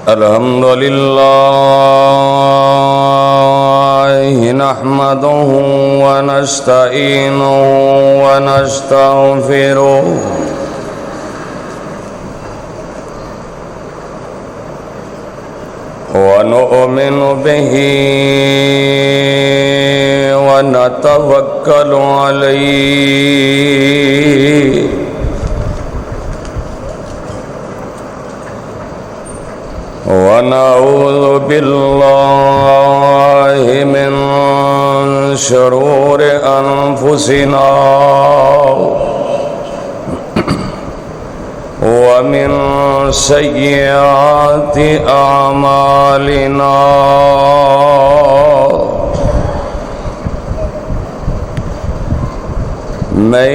الحمد لله نحمده ونستعينه ونستغفره ونؤمن به ونتوكل عليه ونعوذ بالله من شرور أنفسنا ومن سيئات أعمالنا من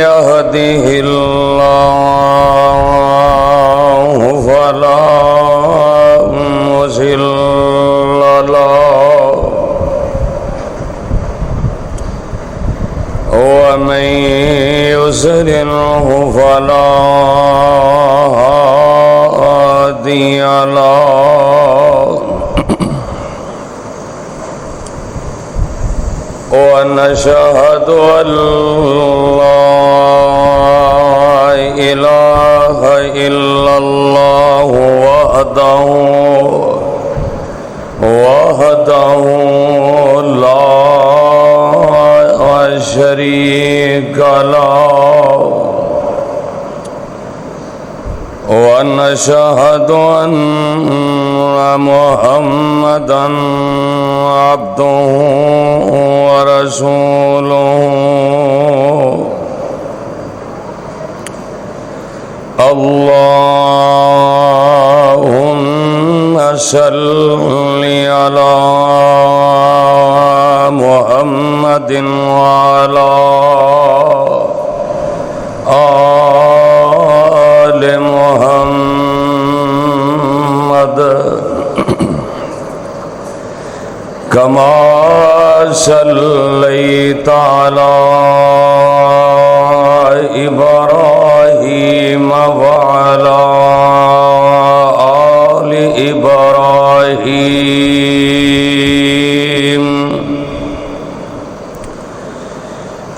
يهده الله فلا مضل له ومن يضلله فلا هادي له ونشهد أن لا إله إلا الله وحده لا شريك له ونشهد أن محمدًا عبده ورسوله اللهم صل على محمد وعلى آل محمد كما صليت على إبراهيم وعلى آل إبراهيم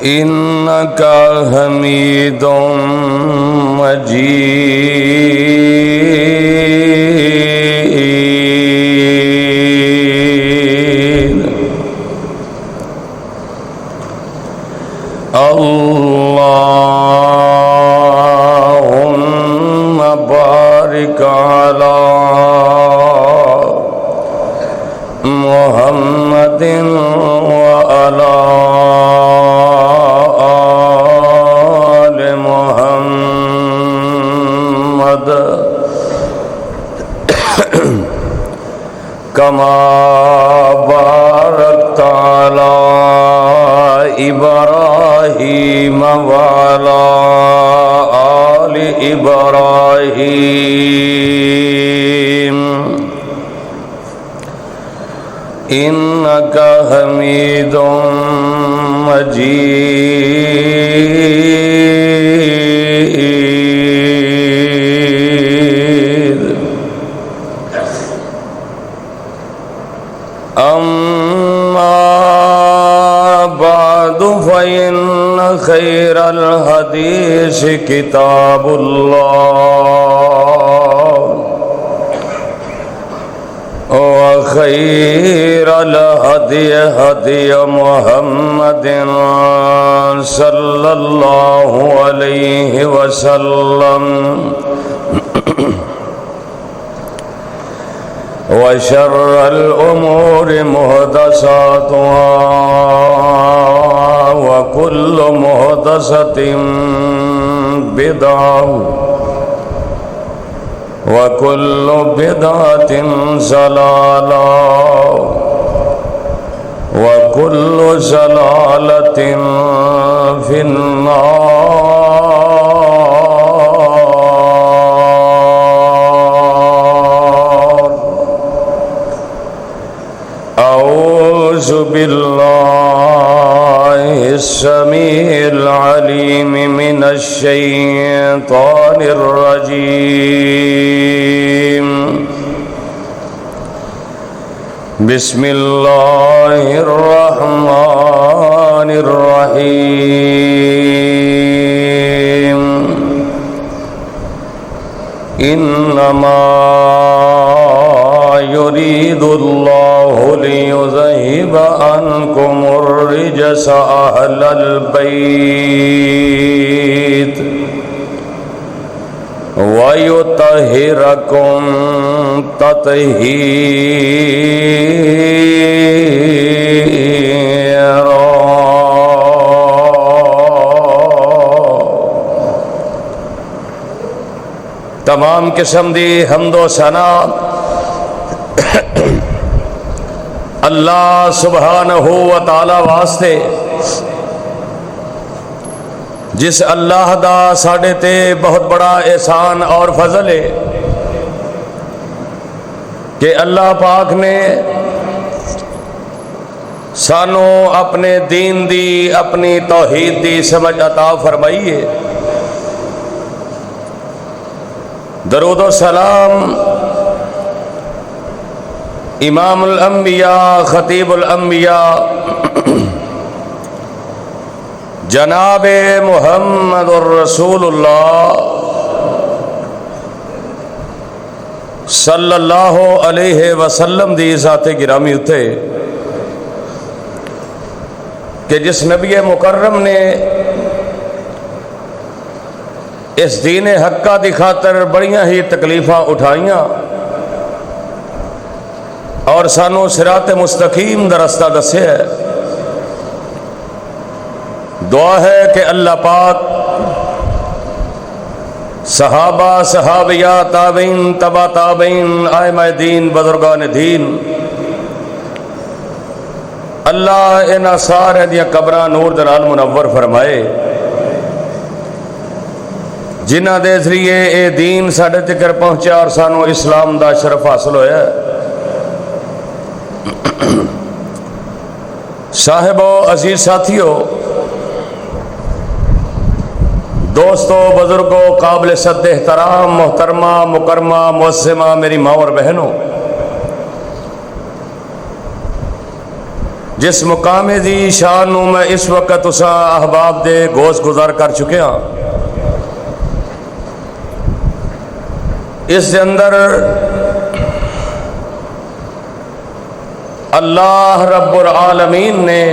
إنك حميد مجيد اللهم بارك على محمد وعلى آل محمد كما باركت على إبراهيم وعلى آل إبراهيم إنك حميد مجيد أما بعد فإن خير الحديث كتاب الله وخير الهدي هدي محمد صلى الله عليه وسلم وشر الأمور محدثاتها وكل محدثة بدعة وكل بدعة ضلالة وكل ضلالة في النار. أعوذ بالله السميع العليم من الشيطان الرجيم. بسم اللہ الرحمن الرحیم انما يريد الله ليذهب عنكم الرجس أهل البيت ويطهركم تطهيرا. تمام قسم دی حمد و ثنا اللہ سبحانہ و تعالی واسطے جس اللہ دا ساڈے تے بہت بڑا احسان اور فضل ہے کہ اللہ پاک نے سانو اپنے دین دی اپنی توحید دی سمجھ عطا فرمائی ہے. درود و سلام امام الانبیاء خطیب الانبیاء جناب محمد الرسول اللہ صلی اللہ علیہ وسلم دی ذات گرامی اتے کہ جس نبی مکرم نے اس دین حقہ دی خاطر بڑیاں ہی تکلیفاں اٹھائیاں اور سانو صراط مستقیم دا رستہ دسے ہے. دعا ہے کہ اللہ پاک صحابہ صحابیہ تابعین تبع تابعین ائمہ دین بزرگان دین اللہ انہاں سارے دیاں قبراں نور دے نال منور فرمائے جنہ دے ذریعے اے دین ساڈے تکر پہنچا اور سانو اسلام دا شرف حاصل ہویا ہے. صاحبو عزیز ساتھیو دوستو بزرگوں قابل صد احترام محترمہ مکرمہ معظمہ میری ماں اور بہنوں جس مقام دی شان نو میں اس وقت اسا احباب دے گوش گزار کر چکے ہاں اس دے اندر اللہ رب العالمین نے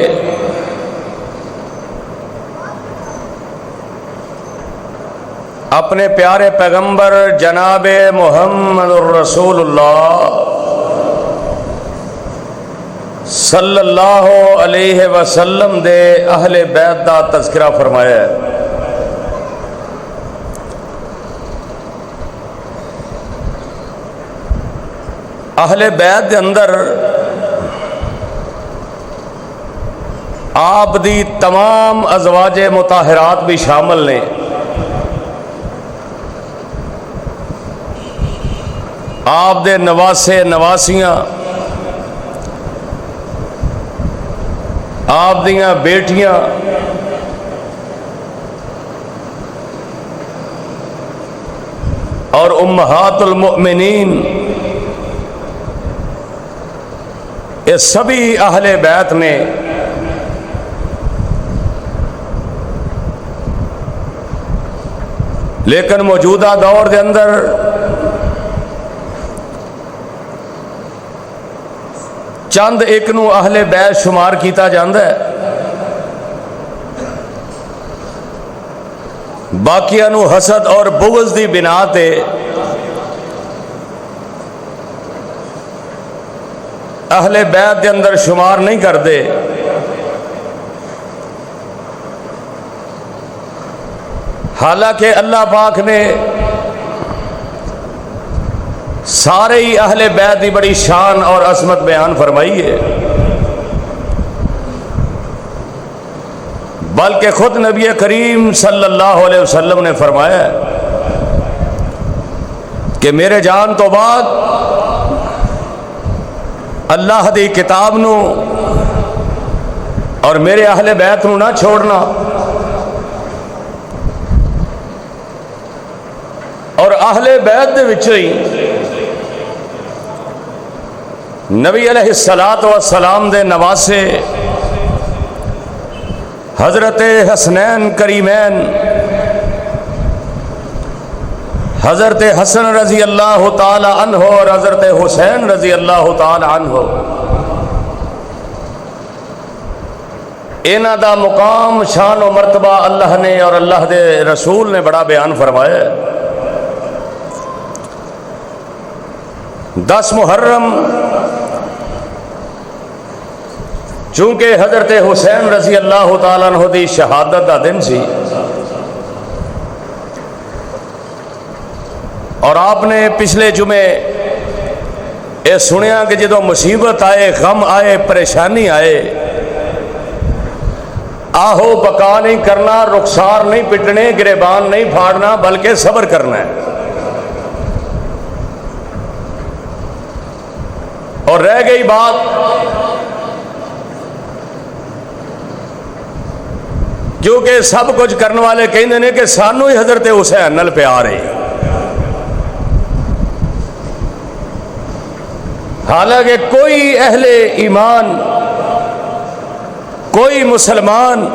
اپنے پیارے پیغمبر جناب محمد الرسول اللہ صلی اللہ علیہ وسلم دے اہل بیت دا تذکرہ فرمایا ہے. اہل بیت دے اندر آپ دی تمام ازواج مطہرات بھی شامل نے. آپ دے نواسے نواسیاں آپ دیاں بیٹیاں اور امہات المؤمنین یہ سبھی اہل بیت نے لیکن موجودہ دور دے اندر چند ایک نو اہل بیت شمار کیتا جاندہ ہے باقیاں نو حسد اور بغض دی بنا تے اہل بیت دے اندر شمار نہیں کر دے. حالانکہ اللہ پاک نے سارے ہی اہل بیت دی بڑی شان اور عظمت بیان فرمائی ہے بلکہ خود نبی کریم صلی اللہ علیہ وسلم نے فرمایا ہے کہ میرے جان تو بعد اللہ دی کتاب نو اور میرے اہل بیت نو نہ چھوڑنا اور اہل بیت دے وچوں ہی نبی علیہ الصلوۃ والسلام دے نواسے حضرت حسنین کریمین حضرت حسن رضی اللہ تعالی عنہ اور حضرت حسین رضی اللہ تعالی عنہ، انہاں دا مقام، شان و مرتبہ اللہ نے اور اللہ دے رسول نے بڑا بیان فرمایا ہے۔ 10 محرم چونکہ حضرت حسین رضی اللہ تعالیٰ عنہ دی شہادت دا دن سی، اور آپ نے پچھلے جمعے یہ سنیا کہ جدو مصیبت آئے، غم آئے، پریشانی آئے، آہو بکا نہیں کرنا، رخسار نہیں پٹنے، گریبان نہیں پھاڑنا، بلکہ صبر کرنا ہے۔ اور رہ گئی بات کیونکہ سب کچھ کرنے والے کہندے نے کہ سانو ہی حضرت حسین نال پیار ہے، حالانکہ کوئی اہل ایمان، کوئی مسلمان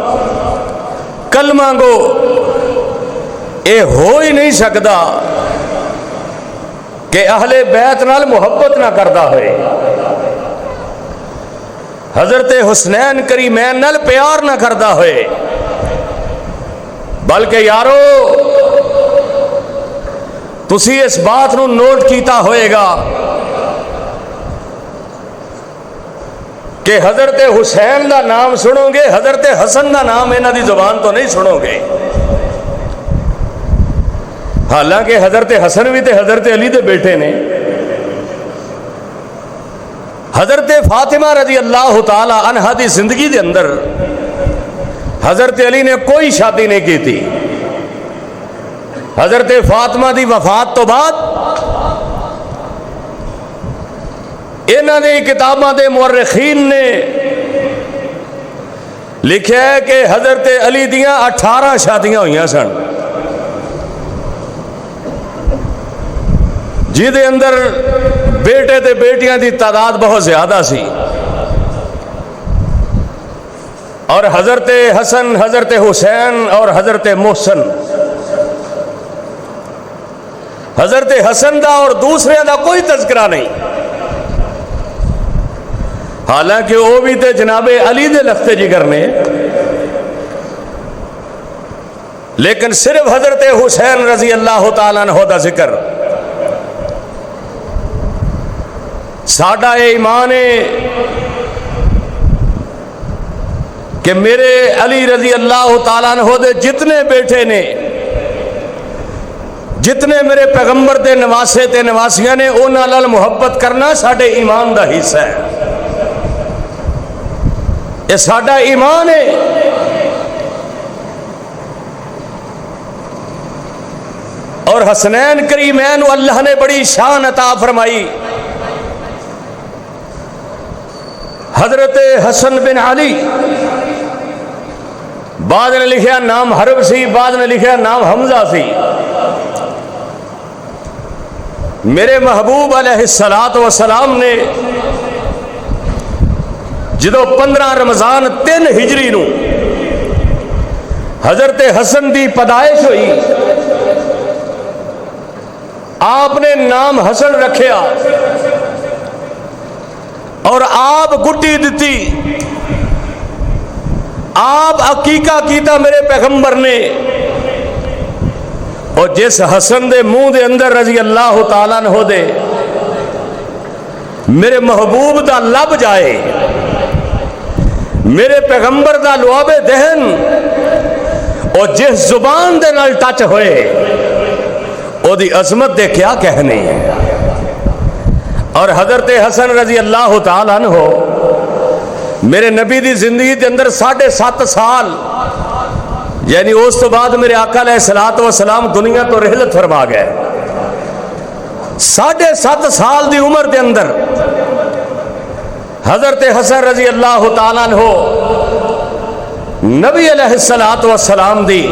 کلمہ گو اے ہو ہی نہیں سکتا کہ اہل بیت نال محبت نہ کرتا ہوئے، حضرت حسنین کریمین نال پیار نہ کرتا ہوئے۔ بلکہ یارو تسی اس بات نو نوٹ کیتا ہوئے گا کہ حضرت حسین دا نام سنو گے، حضرت حسن دا نام انہاں دی زبان تو نہیں سنو گے، حالانکہ حضرت حسن بھی تے حضرت علی دے بیٹے نے۔ حضرت فاطمہ رضی اللہ تعالی عنہا دی زندگی دے اندر حضرت علی نے کوئی شادی نہیں کی تھی۔ حضرت فاطمہ دی وفات تو بعد انہاں دی کتاباں دے مورخین نے لکھا ہے کہ حضرت علی دیاں 18 شادیاں ہوئیاں سن، جی دے اندر بیٹے تے بیٹیاں دی تعداد بہت زیادہ سی، اور حضرت حسن، حضرت حسین اور حضرت محسن، حضرت حسن دا اور دوسرے دا کوئی تذکرہ نہیں، حالانکہ وہ بھی تے جناب علی دے لخت جگر نے، لیکن صرف حضرت حسین رضی اللہ تعالیٰ عنہ دا ذکر۔ ساڈا یہ ایمان ہے کہ میرے علی رضی اللہ تعالیٰ عنہ دے جتنے بیٹے نے، جتنے میرے پیغمبر دے نواسے تے نواسیاں نے، انہاں نال محبت کرنا ساڈے ایمان دا حصہ ہے، یہ ساڈا ایمان ہے۔ اور حسنین کریمین اللہ نے بڑی شان عطا فرمائی۔ حضرت حسن بن علی، بعد نے لکھا نام حرب سی، بعد نے لکھا نام حمزہ سی۔ میرے محبوب علیہ الصلوۃ والسلام نے جدو 15 رمضان 3 ہجری نو حضرت حسن دی پیدائش ہوئی، آپ نے نام حسن رکھیا اور آپ گٹی دیتی، آپ عقیقہ کیتا میرے پیغمبر نے، اور جس حسن دے منہ دے اندر رضی اللہ تعالیٰ عنہ دے میرے محبوب دا لب جائے، میرے پیغمبر دا لعاب دہن، اور جس زبان دے نال ٹچ ہوئے او دی عظمت دے کیا کہنے ہیں۔ اور حضرت حسن رضی اللہ تعالیٰ عنہ میرے نبی دی زندگی دے اندر 7.5 سال، یعنی اس تو بعد میرے آقا علیہ الصلوۃ والسلام دنیا تو رحلت فرما گئے، 7.5 سال دی عمر دے اندر حضرت حسن رضی اللہ تعالیٰ عنہ نبی علیہ الصلوۃ والسلام دی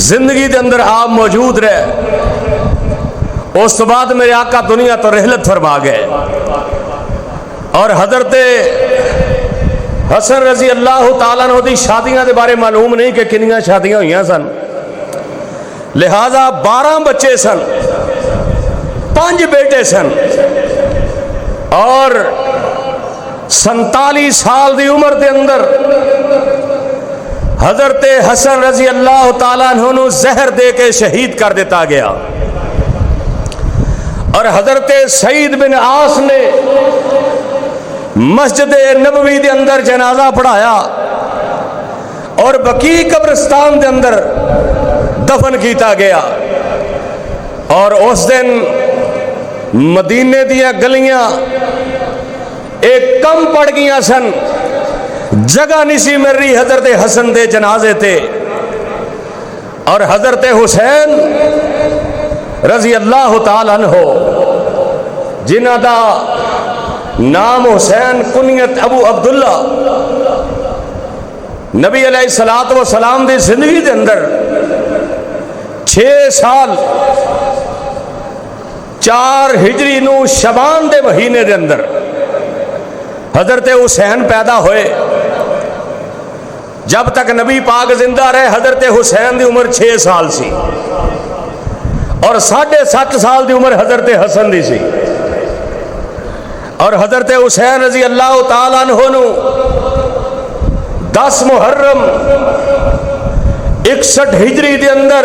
زندگی دے اندر آپ موجود رہے، اس تو بعد میرے آقا دنیا تو رحلت فرما گئے اور حضرت حسن رضی اللہ تعالیٰ عنہ دی شادیاں دے بارے معلوم نہیں کہ کنیاں شادیاں ہوئیاں سن، لہذا 12 بچے سن، 5 بیٹے سن اور 47 سال دی عمر دے اندر حضرت حسن رضی اللہ تعالیٰ عنہ نو زہر دے کے شہید کر دیتا گیا اور حضرت سعید بن عاص نے مسجد نبوی دے اندر جنازہ پڑھایا اور بقیع قبرستان دے اندر دفن کیتا گیا۔ اور اس دن مدینے دیا گلیاں ایک کم پڑ گیا سن، جگہ نہیں سی مل رہی حضرت حسن دے جنازے تے، اور حضرت حسین رضی اللہ تعالیٰ عنہ جنہ دا نام حسین کنیت ابو عبداللہ، نبی علیہ الصلوۃ والسلام دی زندگی دے اندر 6 سال 4 ہجری نو شعبان دے مہینے دے اندر حضرت حسین پیدا ہوئے۔ جب تک نبی پاک زندہ رہے حضرت حسین دی عمر 6 سال سی اور 7.5 سال دی عمر حضرت حسن دی سی، اور حضرت حسین رضی اللہ تعالیٰ عنہ نو 10 محرم 61 ہجری دے اندر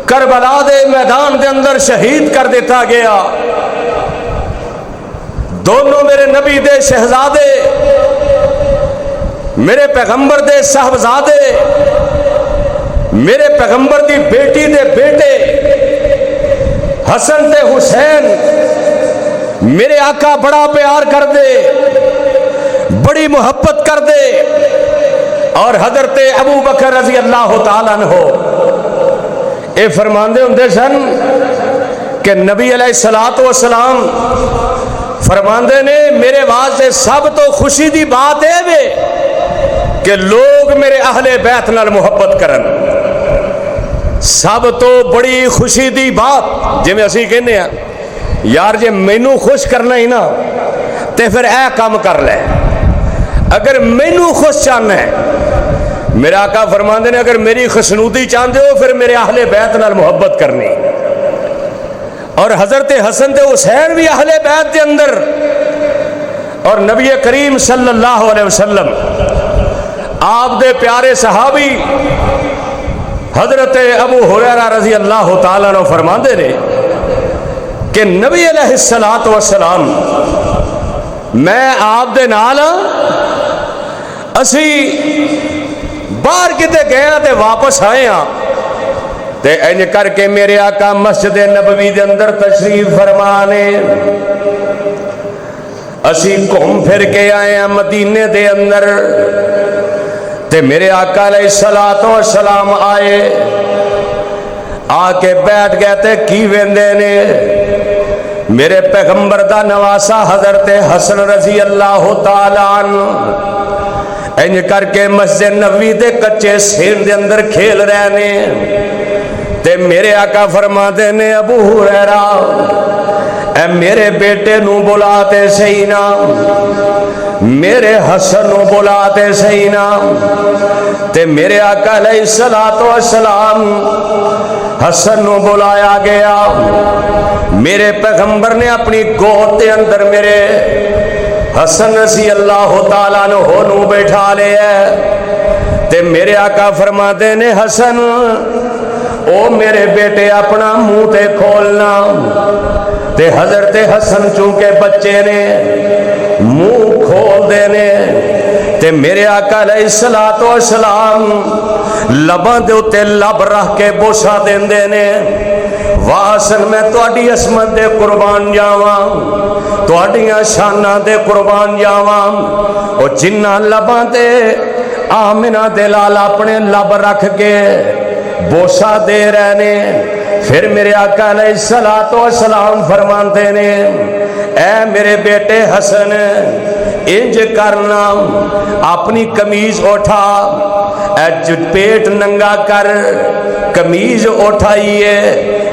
کربلا دے میدان دے اندر شہید کر دیتا گیا۔ دونوں میرے نبی دے شہزادے، میرے پیغمبر دے صاحبزادے، میرے پیغمبر دی بیٹی دے بیٹے حسن تے حسین میرے آقا بڑا پیار کر دے، بڑی محبت کر دے، اور حضرت ابو بکر رضی اللہ تعالیٰ عنہ اے فرماندے ہوندے سن کہ نبی علیہ الصلوۃ والسلام فرماندے نے میرے واسطے سب تو خوشی دی بات ہے وے کہ لوگ میرے اہل بیت نال محبت کرن، سب تو بڑی خوشی دی بات جی میں اسی کہنے ہیں یار جے مینو خوش کرنا ہی نا تے پھر اے کام کر لے، اگر مینو خوش چاہنا ہے میرے آقا فرماندے نے اگر میری خوشنودی چاہتے ہو پھر میرے اہل بیت نال محبت کرنی، اور حضرت حسن تے حسین بھی اہل بیت دے اندر، اور نبی کریم صلی اللہ علیہ وسلم آپ دے پیارے صحابی حضرت ابو ہریرہ رضی اللہ تعالیٰ عنہ فرماندے نے کہ نبی علیہ الصلوۃ والسلام میں آپ دے نال اسی باہر کتے گئے تے واپس آئے ہاں تے انج کر کے میرے آقا مسجد نبوی دے اندر تشریف فرمانے، اسی گھوم پھر کے آئے ہیں مدینے دے اندر تے میرے آقا علیہ الصلوۃ والسلام آئے، آ کے بیٹھ گئے تے کی ویندے نے میرے پیغمبر دا نواسا حضرت حسن رضی اللہ تعالیٰ عنہ انج کر کے مسجد نبوی دے کچے سین دے اندر کھیل رہے نے تے میرے آقا فرماتے نے ابو ہریرہ اے میرے بیٹے نو بلاتے صحیح نا، میرے حسن نو بلاتے صحیح نا، تے میرے آقا علیہ الصلوۃ والسلام حسن نو بلایا گیا، میرے پیغمبر نے اپنی گود دے اندر میرے حسن رضی اللہ تعالیٰ عنہ نو بیٹھا لیا تے میرے آقا فرماتے نے حسن او میرے بیٹے اپنا منہ تے کھولنا، تے حضرت حسن چونکہ بچے نے منہ کھول دینے تے میرے آقا علیہ الصلوۃ والسلام لباں دے اتے لب رکھ کے بوسا دیندے نے، واسن میں تواڈی عصمت دے قربان جاواں، تواڈیاں شاناں دے قربان جاواں، او جنہ لباں تے آمنہ دے لال اپنے لب رکھ کے بوسا دے رہنے، پھر میرے آقا علیہ الصلوۃ والسلام فرماتے نے اے میرے بیٹے حسن انج کرنا، اپنی قمیض اٹھا، اے پیٹ ننگا کر، کمیز اٹھائیے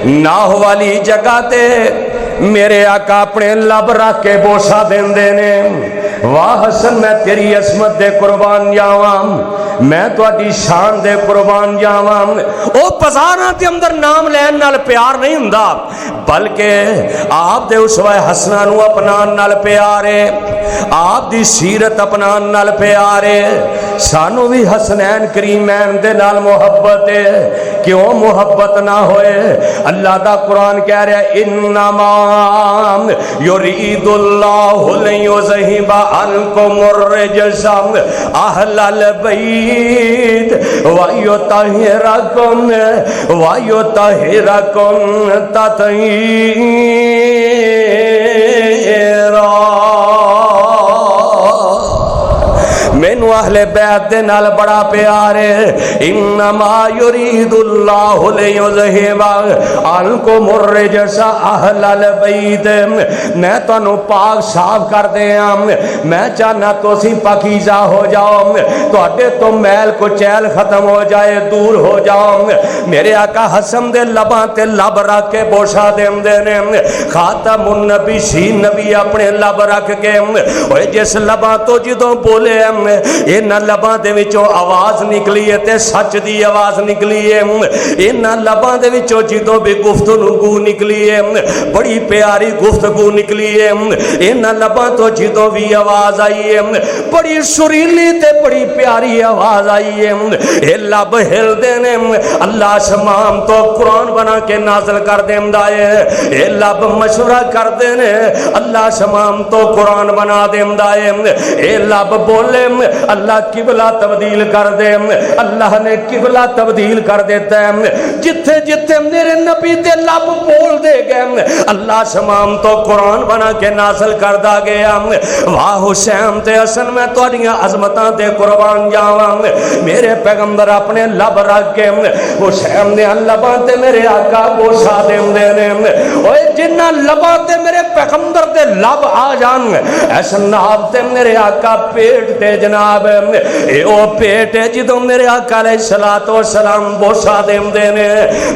ناہ والی جگہ تے میرے آقا اپنے لب رکھ کے بوسا دیندے نے واہ حسن میں تیری عظمت دے قربان جاواں میں تواڈی شان دے قربان جاواں او بازاراں دے اندر نام لین نال پیار نہیں ہوندا بلکہ آپ دے اسوہ حسنہ نو اپنان نال پیار ہے آپ دی سیرت اپنان نال پیار ہے سانو بھی حسنین کریمین دے نال محبت ہے کیوں محبت نہ ہوئے اللہ دا قرآن کہہ رہا ہے انما یرید اللہ لیذہب عنکم الرجس اہل البیت ویطہرکم تطہیرا مینو اہل بیت دے نال بڑا پیار ہے انما یرید اللہ لیذہب عنکم الرجس اہل البیت میں تانوں پاک صاف کر دیاں میں چاہنا تسی پاکیزہ ہو جاؤ تواڈے تو میل کچیل ختم ہو جائے دور ہو جاؤ میرے آقا حسن دے لباں تے لب رکھ کے بوسا دیندے نے خاتم النبی سی نبی اپنے لب رکھ کے اوے جس لباں تو جدوں بولے انہاں لباں دے وچوں آواز نکلی ہے تے سچ دی آواز نکلی ہے انہاں لباں دے وچوں جدوں بھی گفتگو نکلی ہے بڑی پیاری گفتگو نکلی ہے انہاں لباں تو جدوں بھی آواز آئی ہے بڑی سریلی تے بڑی پیاری آواز آئی ہے اے لب ہل دے نے اللہ آسمان تو قرآن بنا کے نازل کر دیندا ہے اے لب مشورہ کر دے نے اللہ آسمان تو قرآن بنا دیندا ہے اے لب بولے اللہ قبلہ تبدیل کر دے اللہ نے قبلہ تبدیل کر دیتا ہے جتھے جتھے میرے نبی دے لب بول دے گئے اللہ سمام تو قرآن بنا کے نازل کر دا گیا واہ حسین تے حسن میں تواڈیاں عظمتاں تے قربان جاواں میرے پیغمبر اپنے لب رکھ کے حسین نے لباں تے میرے آقا بوسا دیندے نے اوے جنہاں لباں تے میرے پیغمبر دے لب آ جان ایسا ناب تے میرے آقا پیٹ تے جناب اے او پیٹ ہے جدوں میرے آقا علیہ الصلوۃ والسلام بوسا دیندے نے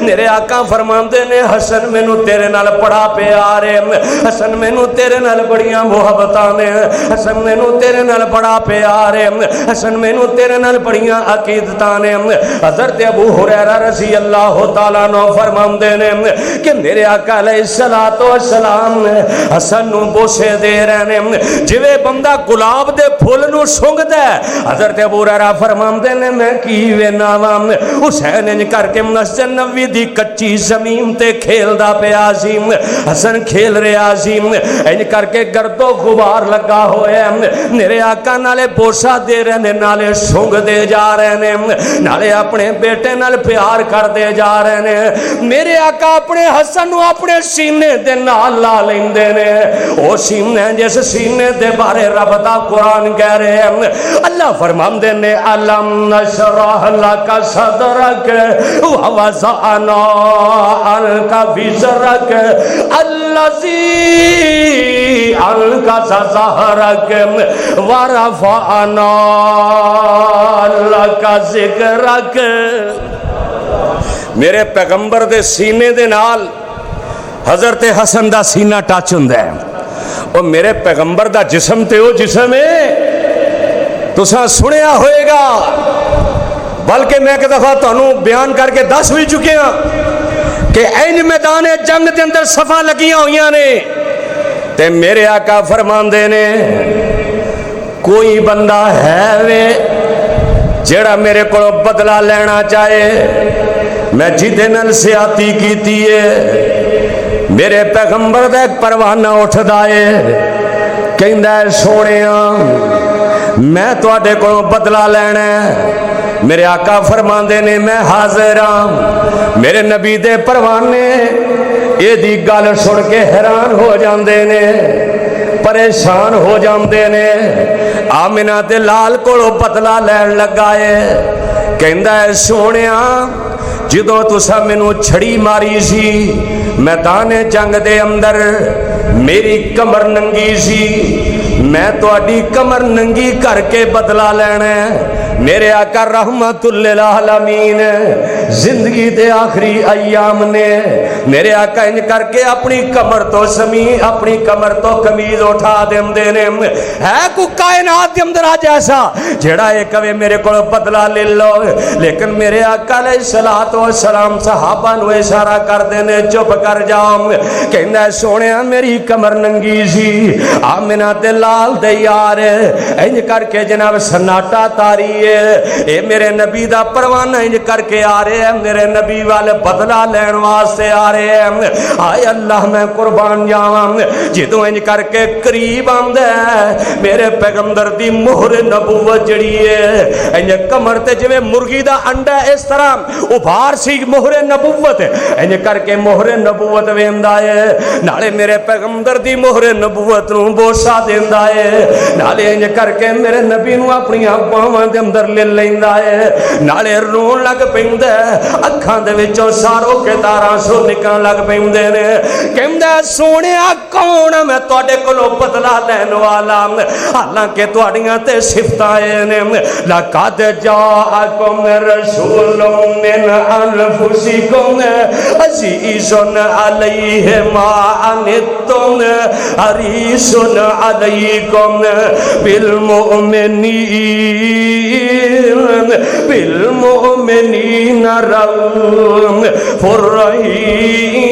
میرے آقا فرماندے نے حسن مینوں تیرے نال بڑا پیار ہے حسن مینوں تیرے نال بڑیاں محبتاں نے حسن مینوں تیرے نال بڑا پیار ہے حسن مینوں تیرے نال بڑیاں عقیدتاں نے حضرت ابو ہریرہ رضی اللہ تعالی عنہ فرماندے نے کہ میرے آقا علیہ الصلوۃ والسلام حسن نوں بوسے دے رہے نے جویں بندہ گلاب دے پھول نوں سونگدا ہے حضرت ابو ہریرہ فرماندے نے میں کی وینا وا حسین انج کر کے مسجد نبوی دی کچی زمین تے کھیلدا پیا سی حسن کھیل رہا سی انج کر کے گرد و غبار لگا ہویا میرے آقا نالے بوسا دے رہے نے نالے سونگ دے جا رہے نے نالے اپنے بیٹے نال پیار کر دے جا رہے نے میرے آقا اپنے حسن نو اپنے سینے دے نال لا لیندے نے او سینے جس سینے دے بارے رب دا قرآن کہہ رہے ہیں اللہ فرماندے نے علم نشرح لک صدرک ووضعنا عنک وزرک الذی انقض ظہرک ورفعنا لک ذکرک میرے پیغمبر دے سینے دے نال حضرت حسن دا سینہ ٹچ ہوندا ہے اور میرے پیغمبر دا جسم تے او جسم ہے تساں سنیا ہوئے گا بلکہ میں ایک دفعہ تانوں بیان کر کے دس بھی چکے ہاں کہ این میدان جنگ دے اندر صفا لگیاں ہویاں نے تے میرے آقا فرماندے نے کوئی بندہ ہے وے جیڑا میرے کو بدلہ لینا چاہے میں جدے نال سیاتی کیتی ہے میرے پیغمبر دا ایک پروانہ اٹھ دائے کہندا ہے سونیاں میں تواڈے کو بدلہ لینا ہے میرے آقا فرماندے نے میں حاضر ہاں میرے نبی دے پروانے یہ دی گل سن کے حیران ہو جاندے نے پریشان ہو جاندے نے آمنہ دے لال کولو بدلہ لین لگائے کہندا ہے سونیاں جدوں تساں مینوں چھڑی ماری سی میدان جنگ دے اندر میری کمر ننگی سی میں تواڈی کمر ننگی کر کے بدلہ لینا ہے میرے آقا رحمت للعالمین زندگی دے آخری ایام نے میرے آقا ان کر کے اپنی کمر تو اپنی کمر تو قمیض اٹھا دے نے ہے کو کائنات دے اندر جیسا جڑا اے کہے میرے کو بدلہ لے لو، لیکن میرے آقا علیہ الصلوۃ والسلام صحابہ نو اشارہ کر دینے چپ کر جاؤ، کہندا ہے سونیا میری کمر ننگی سی آمنہ تے لال دے یار انج کر کے جناب سناٹا تاری ہے، اے میرے نبی دا پروانہ انج کر کے آ رہے ہیں، میرے نبی والے بدلہ لین واسطے آ رہے ہیں، آئے اللہ میں قربان جاواں جدوں انج کر کے قریب آندا ہے میرے پیغمبر دی مہر نبوت جڑی ہے انج کمر تے جویں مرغی دا انڈا اس طرح ابھار سی مہر نبوت انج کر کے مہر نبوت ویندا ہے، نالے میرے پیغمبر دی مہر نبوت نو بوسا دیندا ہے، نالے انج کر کے میرے نبی نو اپنی باواں دے اندر لے لیندا ہے، نالے رون لگ پیندا ہے، اکھاں دے وچوں سارو کے تاراں سو نکلن لگ پیندے نے، کہندا سونیا کون میں تواڈے کولوں بدلہ لین والا، حالانکہ تواڈیاں تے صفتاں نے لقد جاءکم رسول من انفسکم عزیز علیہ ما عنتم حریص علیکم بالمؤمنین رؤوف رحیم۔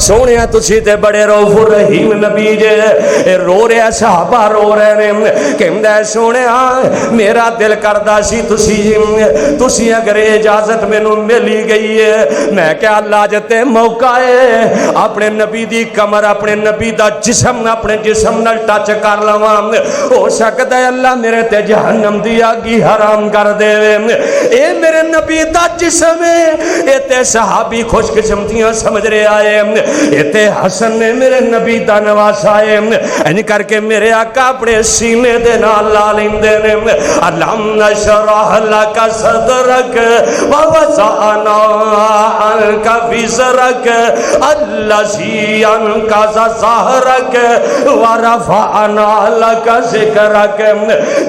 سونے تسی تے بڑے رؤوف رحیم نبی جے، رو رہے صحابہ رو رہے نے، کہندا ہے سونے میرا دل کردا سی تسی اگر اجازت مینوں ملی گئی ہے میں کہ اللہ جتے موقع ہے اپنے نبی دی کمر اپنے نبی دا جسم اپنے جسم نال ٹچ کر لواں، ہو سکدا ہے اللہ میرے تے جہنم دی اگی حرام کر دے، اے میرے نبی دا جسم ہے، اے تے صحابی خوش قسمتیاں سمجھ رہے آئے، اتے حسن نے میرے نبی دا نواسا ہے، ان کر کے میرے آقا اپنے سینے دے نال لا لیندے نے، الم نشرح لک صدرک ووضعنا عنک وزرک الذی انقض ظہرک ورفعنا لک ذکرک۔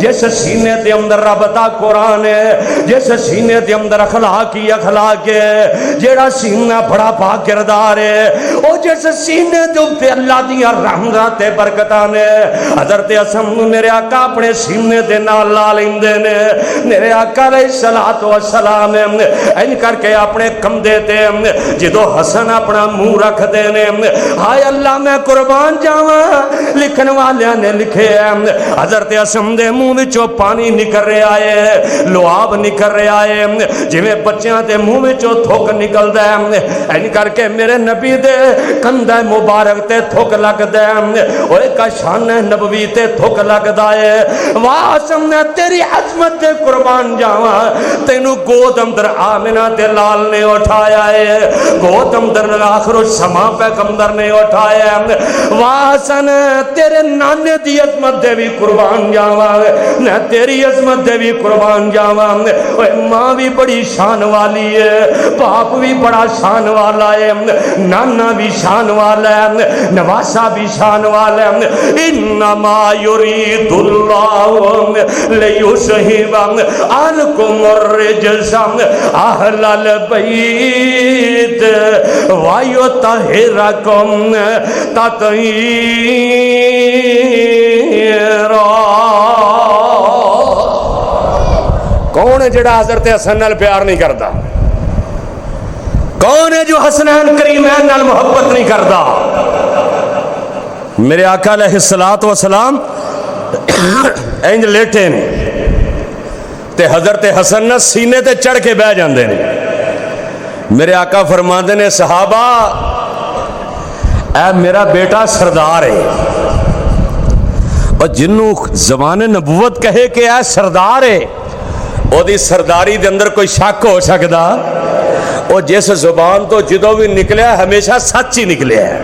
جس سینے دے اندر رب دا قرآن ہے، جس سینے دے اندر اخلاق ہے، جیڑا سینہ بڑا پاک کردار ہے، او جس سینے دے اوپر اللہ دی رحمت برکتاں نے، حضرت حسن میرے آقا اپنے سینے دے نال لا لیندے نے، میرے آقا علیہ الصلوۃ والسلام ان کر کے اپنے کندھے تے جدو حسن اپنا منہ رکھ دے نے، ہائے اللہ میں قربان جاواں لکھن والیاں نے لکھے ہے حضرت حسن دے منہ وچوں پانی نکل رہا ہے، لعاب نکل رہا ہے، جویں بچیاں دے منہ وچوں تھوک نکلدا ہے، ان کر کے میرے نبی دے کندھے مبارک تے تھوک لگدا ہے، اوے کا شان نبوی تے تھوک لگدا ہے، واہ حسن تیری عظمت تے قربان جاواں تینو گود اندر آمنہ تے لال نے اٹھایا ہے، گود اندر آخر السما پیغمبر نے اٹھایا ہے، واہ حسن تیرے نانے دی عظمت دے بھی قربان جاواں، نہ تیری عظمت دے بھی قربان جاواں، اوے ماں بھی بڑی شان والی ہے، باپ بھی بڑا شان والا ہے، نانا بھی شان والا ہے، نواسا بھی شان والا ہے، انما یرید اللہ لیذہب عنکم الرجس اہل البیت ویطہرکم تطہیرا۔ کون ہے جڑا حضرت حسن نال پیار نہیں کرتا؟ کون ہے جو حسنین کریمین نال محبت نہیں کرتا؟ میرے آقا علیہ الصلوۃ والسلام انج لیٹے نے تے حضرت حسن نہ سینے تے چڑھ کے بہ جاندے نے، میرے آقا فرماندے نے صحابہ اے میرا بیٹا سردار ہے، اور جنوں زبان نبوت کہے کہ اے سردار ہے او دی سرداری دے اندر کوئی شک ہو سکدا؟ او جس زبان تو جدوں بھی نکلیا ہمیشہ سچ ہی نکلیا ہے،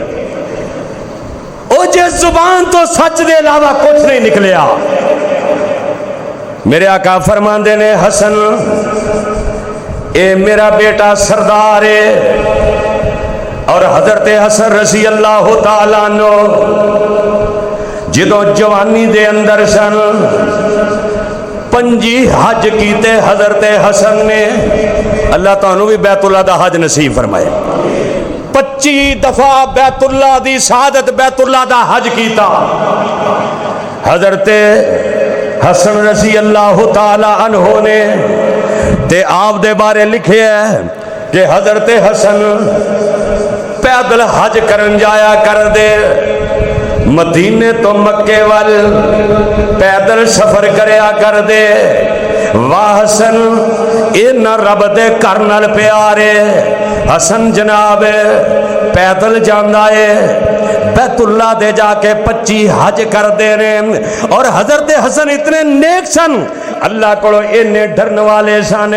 او جس زبان تو سچ دے علاوہ کچھ نہیں نکلیا۔ میرے آقا فرماندے نے حسن اے میرا بیٹا سردار ہے، اور حضرت حسن رضی اللہ تعالیٰ عنہ جدو جوانی دے اندر سن 25 حج کیتے حضرت حسن نے. اللہ تعالیٰ بھی بیت اللہ دا حج نصیب فرمائے. 25 دفعہ بیت اللہ دی سعادت بیت اللہ دا حج کیتا. حضرت حسن رضی اللہ تعالی عنہ نے تے آپ دے بارے لکھے ہے کہ حضرت حسن پیدل حج کرن جایا کر دے. مدینے تو مکے وال پیدل سفر کریا کر دے. واہ حسن اینا رب دے کرنل پیارے. حسن جناب پیدل جانا ہے بیت اللہ دے جا کے 25 حج کر دے رہے. اور حضرت حسن اتنے نیک سن اللہ کو انہیں ڈرن والے سن.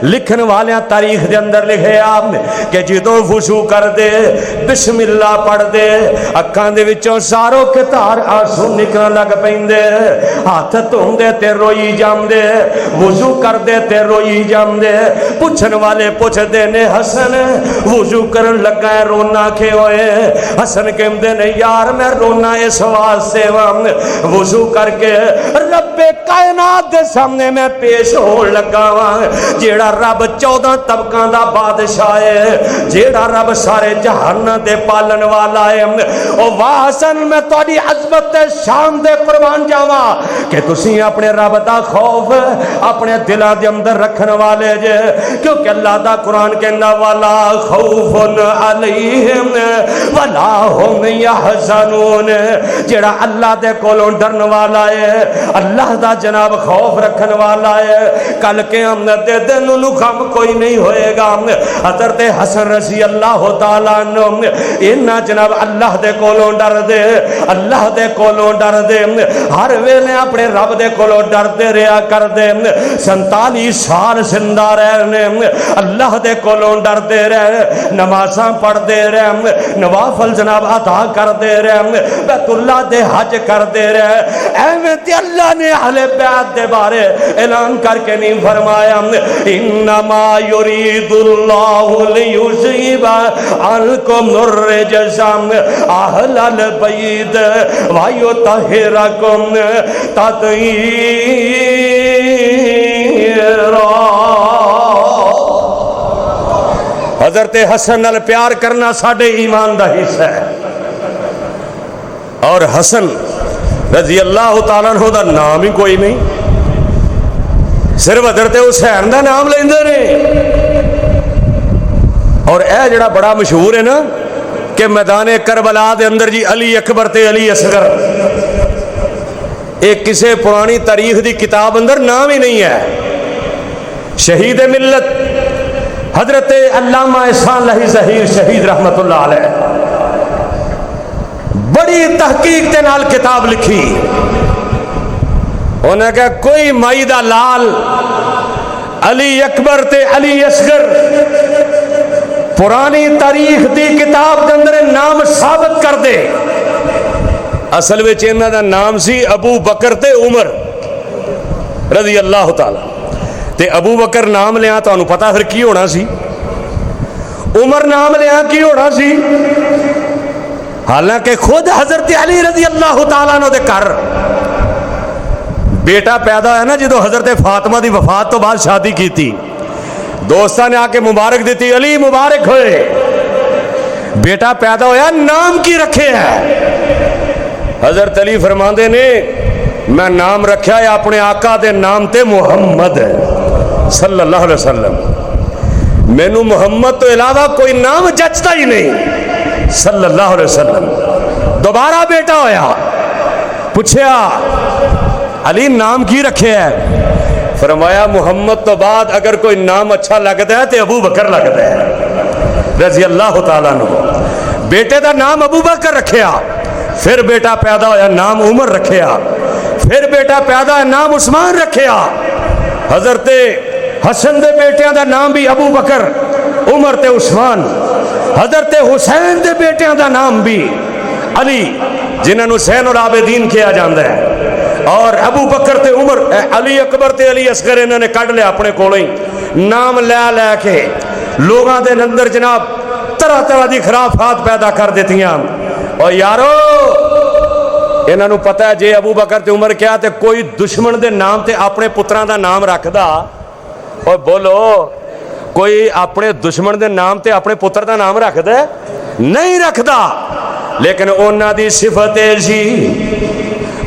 لکھن والے تاریخ دے اندر لکھے آپ کہ جدو وضو کر دے بسم اللہ پڑھ دے اکھاں دے وچوں ساروں کے تار آنسو نکلن لگ پیندے. ہاتھ دھوندے تے روئی جاندے. وضو کر دے تے روئی جاندے. پوچھن والے پوچھ دے نے حسن وضو کرن لگا ہے رونا کھے ہوئے. حسن کہندے نے یار میں رونا اس واسطے وضو کر کے رب کائنات دے سامنے میں پیش ہو لگا ہاں جیڑا رب 14 طبقاں دا بادشاہ ہے جیڑا رب سارے جہان دے پالن والا ہے. او واہ حسن میں تہاڈی عظمت تے شان دے قربان جاواں کہ تسی اپنے رب دا خوف اپنے دلاں دے اندر رکھن والے جے. کیونکہ اللہ دا قرآن کہندا والا خوف علیہم ولا ہم یحزنون. جیڑا اللہ دے کولوں ڈرن والا ہے اللہ دا جناب خوف رکھن والا ہے کل قیامت دے دن نوں غم کوئی نہیں ہوئے گا. حضرت حسن رضی اللہ تعالیٰ عنہ انہاں جناب اللہ دے کولوں ڈر دے اللہ دے کولوں ڈر دے ہر ویلے اپنے رب دے کولوں ڈردے رہیا کر دے. 47 سال زندہ رہنے اللہ دے کولوں ڈردے رہے نمازاں پڑھ دے رہے نوافل جناب عطا کر دے رہے بیت اللہ دے حج کر دے رہے. ایویں تے اللہ نے اہل بیت دے بارے اعلان کر کے نہیں فرمایا انما یرید اللہ لیذہب عنکم الرجس اہل البیت ویطہرکم تطہیرا. حضرت حسن نال پیار کرنا ساڈے ایمان دا حصہ ہے. اور حسن رضی اللہ تعالیٰ عنہ دا نام ہی کوئی نہیں صرف حضرت حسین دا نام لیندے نے. اور اے جڑا بڑا مشہور ہے نا کہ میدان کربلا دے اندر جی علی اکبر تے علی اصغر ایک کسے پرانی تاریخ دی کتاب اندر نام ہی نہیں ہے. شہید ملت حضرت علامہ احسان اللہ ظہیر شہید رحمت اللہ علیہ بڑی تحقیق کے نال کتاب لکھی. انہوں نے کہا کوئی مائی دا لال علی اکبر تے علی اصغر پرانی تاریخ دی کتاب کے اندر نام ثابت کر دے. اصل وچ انہاں دا نام سی ابو بکر تے عمر رضی اللہ تعالی. تے ابو بکر نام لیا تو انہوں پتا پھر کی ہونا سی عمر نام لیا کی ہونا سی. حالانکہ خود حضرت علی رضی اللہ تعالیٰ عنہ دے کر بیٹا پیدا ہے نا جدو حضرت فاطمہ دی وفات تو بعد شادی کی تھی دوستاں نے آ کے مبارک دیتی علی مبارک ہوئے بیٹا پیدا ہویا نام کی رکھے ہے. حضرت علی فرماندے نے میں نام رکھا ہے اپنے آقا دے نام تے محمد صلی اللہ علیہ وسلم. مینوں محمد تو علاوہ کوئی نام جچتا ہی نہیں صلی اللہ علیہ وسلم. دوبارہ بیٹا ہویا پوچھیا علی نام کی رکھے ہے فرمایا محمد تو بعد اگر کوئی نام اچھا لگتا ہے تو ابو بکر لگتا ہے رضی اللہ تعالیٰ عنہ. بیٹے دا نام ابو بکر رکھیا پھر بیٹا پیدا ہویا نام عمر رکھیا پھر بیٹا پیدا ہویا نام عثمان رکھیا. حضرت حسن دے بیٹیاں دا نام بھی ابو بکر عمر تے عثمان. حضرت حسین دے بیٹیاں دا نام بھی علی جنہاں حسین العابدین کیا جاندہ ہے. اور ابو بکر تے عمر علی اکبر تے علی اصغر انہوں نے کٹ لیا اپنے کولوں ہی نام لے کے لوگاں دے اندر جناب طرح طرح دی خرافات پیدا کر دیتیاں. اور یارو ਇਹਨਾਂ ਨੂੰ ਪਤਾ ਹੈ ਜੇ ਅਬੂ ਬਕਰ ਤੇ ਉਮਰ ਕਿਹਾ ਤੇ ਕੋਈ ਦੁਸ਼ਮਣ ਦੇ ਨਾਮ ਤੇ ਆਪਣੇ ਪੁੱਤਰਾਂ ਦਾ ਨਾਮ ਰੱਖਦਾ। ਓਏ ਬੋਲੋ, ਕੋਈ ਆਪਣੇ ਦੁਸ਼ਮਣ ਦੇ ਨਾਮ ਤੇ ਆਪਣੇ ਪੁੱਤਰ ਦਾ ਨਾਮ ਰੱਖਦਾ? ਨਹੀਂ ਰੱਖਦਾ। ਲੇਕਿਨ ਉਹਨਾਂ ਦੀ ਸਿਫਤ ਇਹ ਸੀ,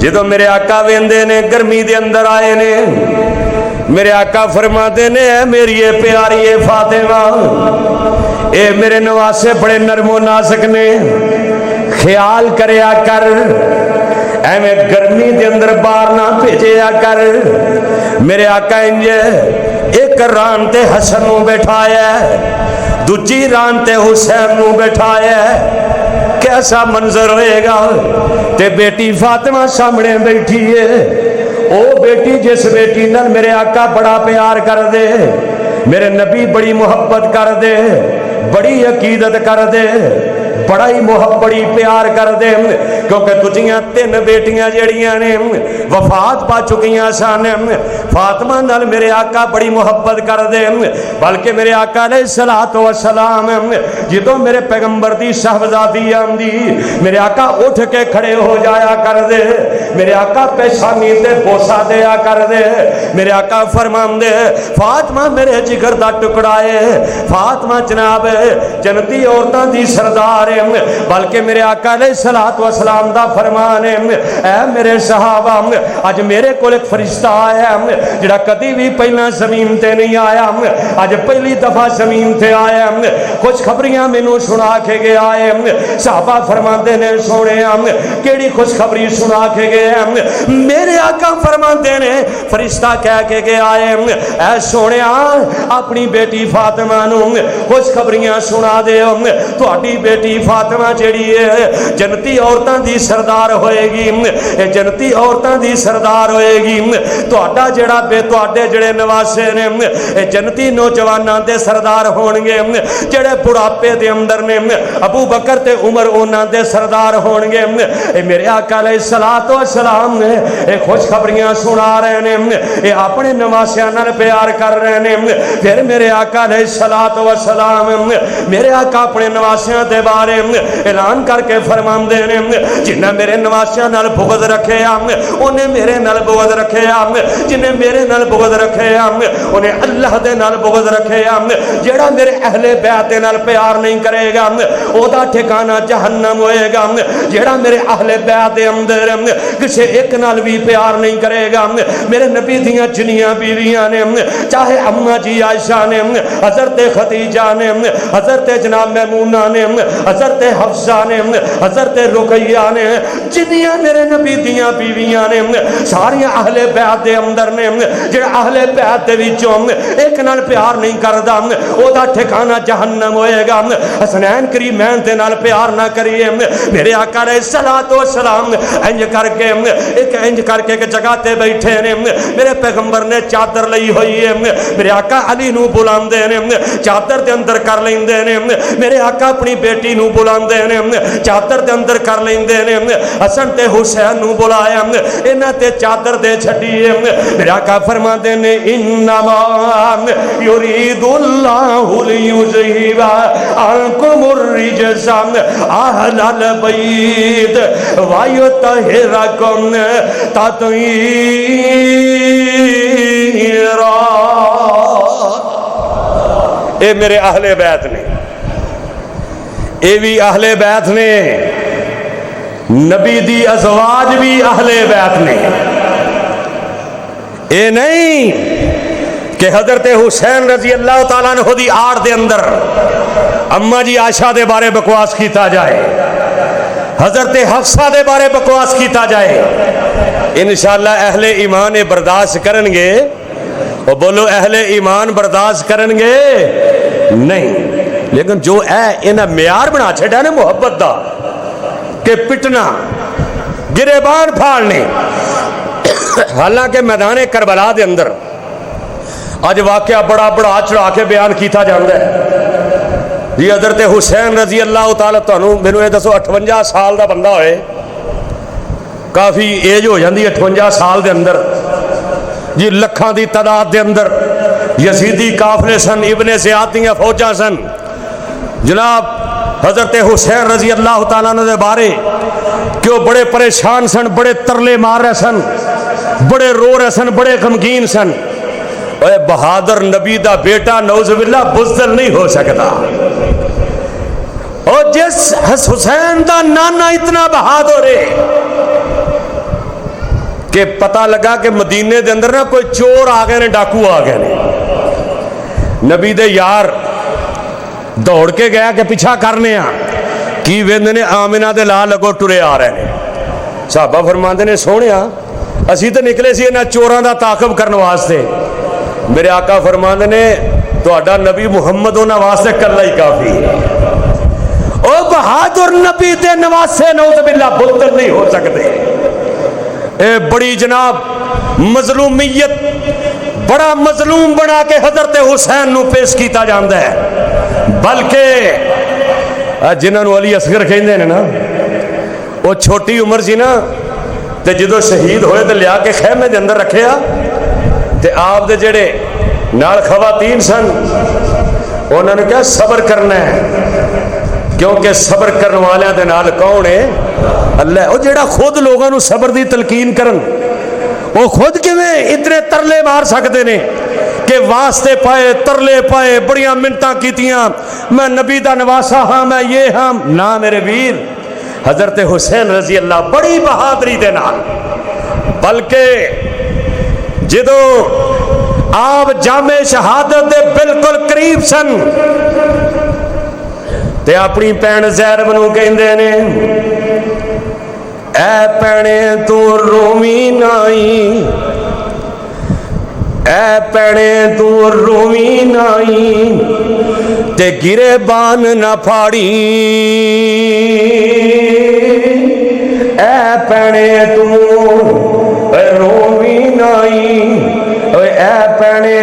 جدو میرے آقا ویندے نے گرمی دے اندر آئے نے میرے آقا فرماتے نے اے میری اے پیاری اے فاطمہ اے میرے نواسے بڑے نرم و نازک نے خیال کریا کر اے میں گرمی دے اندر باہر نہ بھیجیا کر میرے آقا انجے ایک ران تے حسن نو بٹھایا دوجی ران تے حسین نو بٹھایا کیسا منظر ہوئے گا تے بیٹی فاطمہ سامنے بیٹھی ہے او بیٹی جس بیٹی نال میرے آقا بڑا پیار کر دے میرے نبی بڑی محبت کر دے بڑی عقیدت کر دے بڑا ہی محبت بڑی پیار کر دے کیونکہ تجھیاں 3 بیٹیاں جڑیاں نے وفات پا چکیاں سان فاطمہ نال میرے آقا بڑی محبت کر دے بلکہ میرے آقا علیہ الصلوۃ والسلام جدوں میرے پیغمبر دی صاحبزادی آندی میرے آقا اٹھ کے کھڑے ہو جایا کر دے میرے آقا پیشانی تے بوسا دیا کر دے میرے آقا فرماندے فاطمہ میرے جگر دا ٹکڑا ہے فاطمہ جناب جنتی عورتاں دی سردار ہے بلکہ میرے آقا علیہ الصلوۃ والسلام دا فرمان ہے اے میرے صحابہ اج میرے کول ایک فرشتہ آیا جڑا کدی بھی پہلا زمین تے نہیں آیا اج پہلی دفعہ زمین تے آیا کچھ خبریاں مینوں سنا کے گیا ہے صحابہ فرماندے نے سونیا کیڑی خوش خبری سنا کے گیا میرے آقا فرماندے نے فرشتہ کہہ کے گیا ہے اے سونیا اپنی بیٹی فاطمہ نو خوش خبریاں سنا دیو تہاڈی بیٹی فاطمہ جیڑی ہے جنتی عورتاں دی سردار ہوئے گی اے جنتی عورتاں دی سردار ہوئے گی تہاڈا جڑا بے تہاڈے جڑے نواسے نے اے جنتی نوجواناں دے سردار ہون گے جڑے بڑھاپے دے اندر نے ابو بکر تے عمر انہاں دے سردار ہون گے اے میرے آقا علیہ الصلوۃ والسلام نے اے خوش خبریاں سنا رہے نے اے اپنے نواسیاں نال پیار کر رہے نے پھر میرے آقا علیہ الصلوۃ والسلام میرے آقا اپنے نواسیاں دے بارے اعلان کر کے فرماندے نے جنہیں میرے نواسیاں نال بغض رکھے انہیں میرے نال بغض رکھے جنہیں میرے نال بغض رکھے انہیں اللہ دے نال بغض رکھے جیڑا میرے اہل بیت نال پیار نہیں کرے گا او دا ٹھکانہ جہنم ہوئے گا جیڑا میرے اہل بیت دے اندر کسے ایک نال بھی پیار نہیں کرے گا میرے نبی دیاں جنیاں بیویاں نے چاہے اماں جی عائشہ نے حضرت خدیجہ نے حضرت جناب میمونہ نے حضرت حفصہ نے حضرت رقیہ نے جنیاں میرے نبی دیاں بیویاں نے ساری اہل بیت دے اندر نے جڑا اہل بیت دے وچوں ایک نال پیار نہیں کردا او دا ٹھکانہ جہنم ہوئے گا حسنین کریمین دے نال پیار نہ کریے میرے آقا علیہ الصلوۃ والسلام انج کر کے ایک جگہ تے بیٹھے نے میرے پیغمبر نے چادر لئی ہوئی ہے میرے آقا علی نو بلاندے نے چادر دے اندر کر لیندے نے میرے آقا اپنی بیٹی نو بلاندے نے چادر دے اندر کر لیندے نے حسن تے حسین نو بلایا انہاں تے چادر دے چھڈی میرے آقا فرماندے نے انما یرید اللہ لیذہب عنکم الرجس اہل البیت ویطہرکم تطہیرا اے میرے اہل بیت نے اے بھی اہل بیت نے نبی دی ازواج بھی اہل بیت نے اے نہیں کہ حضرت حسین رضی اللہ تعالیٰ عنہ دی آڑ دے اندر اماں جی عائشہ دے بارے بکواس کیتا جائے حضرت حفصہ دے بارے بکواس کیتا جائے انشاءاللہ اہل ایمان برداشت کرن گے اور بولو اہل ایمان برداشت کرن گے نہیں لیکن جو انہاں معیار بنا چھڑا نا محبت دا کہ پٹنا گریبان پھاڑنے حالانکہ میدان کربلا دے اندر آج واقعہ بڑا بڑا چڑھا کے بیان کیتا جاندہ ہے جی حضرت حسین رضی اللہ تعالیٰ تانوں مینوں یہ دسو 58 سال دا بندہ ہوئے کافی ایج ہو جاندی 58 سال دے اندر جی لکھاں دی تعداد دے اندر یزیدی قافلے سن ابن زیاد دیاں فوجاں سن جناب حضرت حسین رضی اللہ تعالیٰ عنہ دے بارے کہ وہ بڑے پریشان سن بڑے ترلے مار رہے سن بڑے رو رہے سن بڑے غمگین سن اے بہادر نبی دا بیٹا نعوذ باللہ بزدل نہیں ہو سکتا اور جس حسین دا نانا اتنا بہادر ہے کہ پتہ لگا کہ مدینے دے اندر نا کوئی چور آ گئے نے، ڈاکو آ گئے نے. نبی دے یار دوڑ کے گیا کہ پیچھا کرنے کی ویندے نے آمنہ دے لال لگو ٹرے آ رہے ہیں. صحابہ فرماندے نے سونیا اسی تو نکلے سی انہاں چوراں دا تعاقب کرنے واسطے. میرے آقا فرماندے نے تہاڈا نبی محمد انہاں واسطے کلا ہی کافی ہے. او بہادر نبی دے نواسے نعوذ باللہ بتل نہیں ہو سکتے. اے بڑی جناب مظلومیت، بڑا مظلوم بنا کے حضرت حسین نو پیش کیتا جاندا ہے. بلکہ جنہاں نو علی اصغر کہندے نے نا، وہ چھوٹی عمر سی نا تے جدو شہید ہوئے تے لیا کے خیمے دے اندر رکھیا تے آپ دے جڑے نال خواتین سن انہوں نے کہا صبر کرنا ہے، کیونکہ صبر کرنے والیاں دے نال کون ہے؟ اللہ. وہ جڑا خود لوگاں نو صبر دی تلقین کرن، وہ خود کیویں اتنے ترلے مار سکتے نے کہ واسطے پائے، ترلے پائے، بڑیاں منتاں کیتیاں، میں نبی دا نواسا ہاں، میں یہ ہاں. نہ میرے ویر، حضرت حسین رضی اللہ بڑی بہادری دے نال، بلکہ جدو آپ جامع شہادت دے بالکل قریب سن تے اپنی بہن زینب نو کہندے نے اے بھینے تو روویں نائی، اے بھینے تو روویں نائی تے گریبان نہ پھاڑی، اے بھینے تو روویں نائی، اے بھینے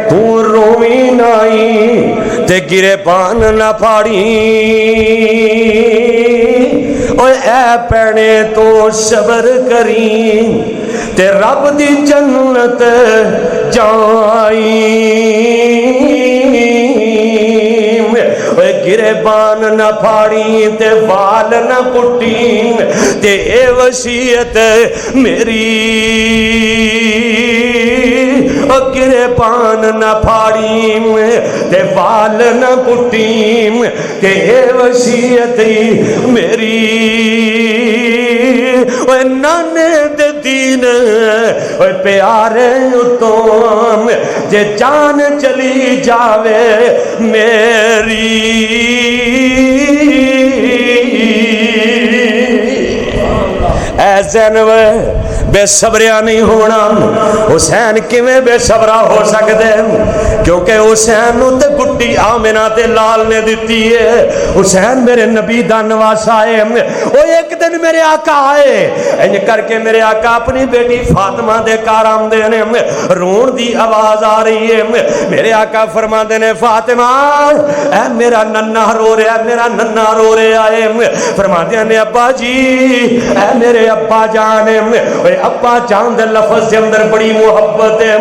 تو روویں نائی تے گریبان نہ پھاڑی، اے بھینے تو صبر کری تے رب دی جنت جائی، گریبان نہ پھاڑی تے وال نہ پٹی تے اے وصیت میری، گریبان نہ پھاڑی تے وال نہ پٹی تے اے وصیت میری. اے نانے دے دین اے پیارے اتوں جے جان چلی جاوے میری، اے زینب بے صبریا نہیں ہونا. حسین کیویں بے صبرا ہو سکتے؟ کیونکہ حسین نو تے گڈی آمنہ تے لال نے دیتی ہے. حسین میرے نبی دا نواسا ہے. وہ ایک دن میرے آقا آئے انج کر کے، میرے آقا اپنی بیٹی فاطمہ دے کار آمدے نے، رون دی آواز آ رہی ہے. میرے آقا فرماندے نے فاطمہ اے میرا ننہ رو رہا ہے، میرا ننہ رو رہا ہے. فرماندے نے ابا جی اے میرے ابا جان، ابا جان دے لفظ دے اندر بڑی محبت ہے،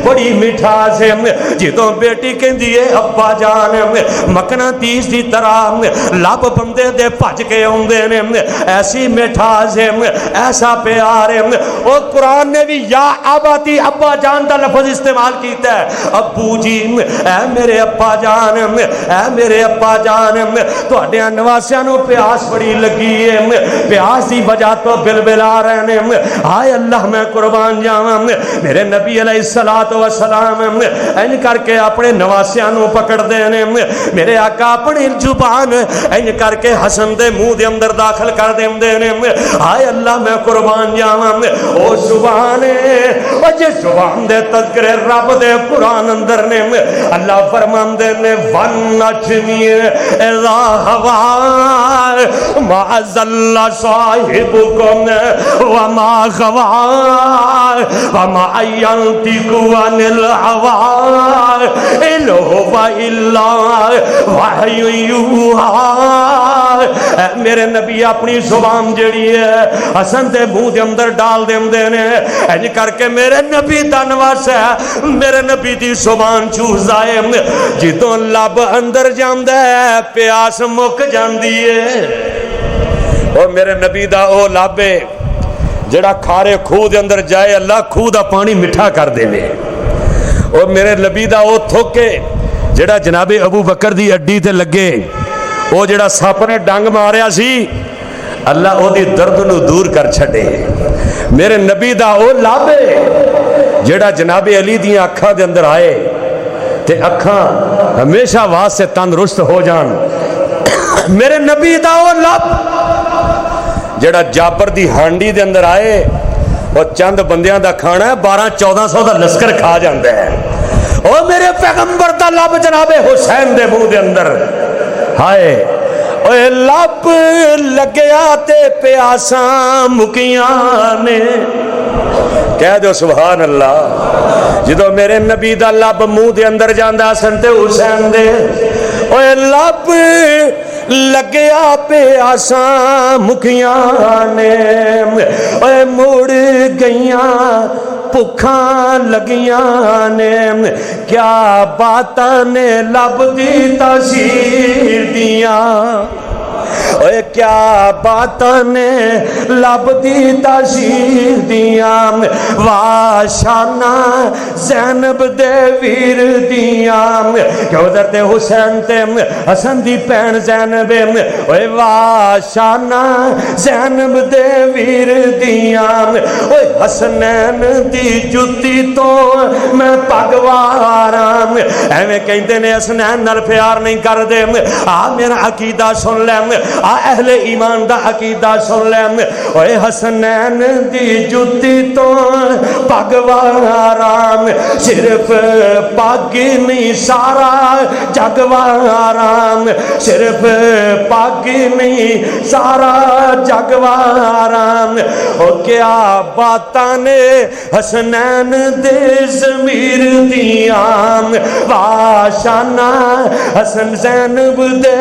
بڑی مٹھاس ہے. جدوں بیٹی کہندی ہے ابا جان، مقناطیس دی طرح لب بندے دے بھج کے اوندے نے. ایسی مٹھاس ہے، ایسا پیار ہے. اور قرآن نے بھی یا آباتی ابا جان دا لفظ استعمال کیتا ہے. ابو جی اے میرے ابا جان، اے میرے ابا جان، تہاڈیاں نواسیاں نو پیاس بڑی لگی ہے، پیاس دی وجہ تو بلبلا رہے ہیں. ہائے اللہ میں قربان جاواں. میرے نبی علیہ الصلوۃ والسلام ان کر کے اپنے نواسیاں نو پکڑ دے نے. میرے آقا اپنی زبان ان کر کے حسن دے منہ دے اندر داخل کر دے نے. ہائے اللہ میں قربان جاواں. او زبان او جس زبان دے تذکرے رب دے قرآن اندر نے. اللہ فرماندے نے وَالنَّجْمِ إِذَا هَوَىٰ مَا ضَلَّ صَاحِبُكُمْ وَمَا غَوَىٰ وَمَا يَنطِقُ عَنِ الْهَوَىٰ إِنْ هُوَ إِلَّا وَحْيٌ يُوحَىٰ. میرے نبی اپنی زبان جڑی ہے حسن دے منہ دے اندر ڈال دے نے. انج کر کے میرے نبی دا نواسا ہے، میرے نبی دی زبان چوسدا ہے. جدوں لب اندر جاندا ہے پیاس مک جاندی ہے. اور میرے نبی دا او لب ہے جڑا کھارے کھو دے اندر جائے اللہ کھو دا پانی مٹھا کر دے. اور میرے نبی دا او تھوکے جڑا جناب ابو بکر دی اڈی تے لگے، او جڑا سپ نے ڈنگ ماریا سی اللہ او دی درد نو دور کر چھڑے. میرے نبی دا او لابے جڑا جناب علی دیاں اکھاں دے اندر آئے تے اکھاں ہمیشہ واسطے تندرست ہو جان. میرے نبی دا او لب جڑا جابر دی ہانڈی دے اندر آئے اور چند بندیاں دا کھانا ہے 1200-1400 دا لشکر کھا جاندے ہیں. او میرے پیغمبر دا لب جناب حسین دے منہ دے اندر ہائے اوے لب لگیا تے پیاساں مکیاں نے. کہہ دو سبحان اللہ. جدو میرے نبی دا لب منہ دے اندر جاندا سن تے حسین دے اوے لب لگیا پیاساں مکیاں نے اوے مڑ گئیاں بھکھاں لگیاں نے. کیا باتاں نے لب دی تاثیر دیاں اوے کیا باتاں نے لب دی تاثیر دیاں واشانہ زینب دے ویر دیاں کہ حضرت حسین تے حسن دی پین زینب اوے واشانہ زینب دے ویر دیاں اوے حسنین دی جتی تو میں پگواراں ایویں کہندے نے حسنین نال پیار نہیں کر دے. آ میرا عقیدہ سن لے آ اہل ایمان دا عقیدہ سن لے اوے حسنین دی جتی تو پگواراں صرف پگ نہیں سارا جگواراں صرف پگ نہیں سارا جگواراں. او کیا باتاں نے حسنین دے ضمیر دیاں واشانہ حسن زینب دے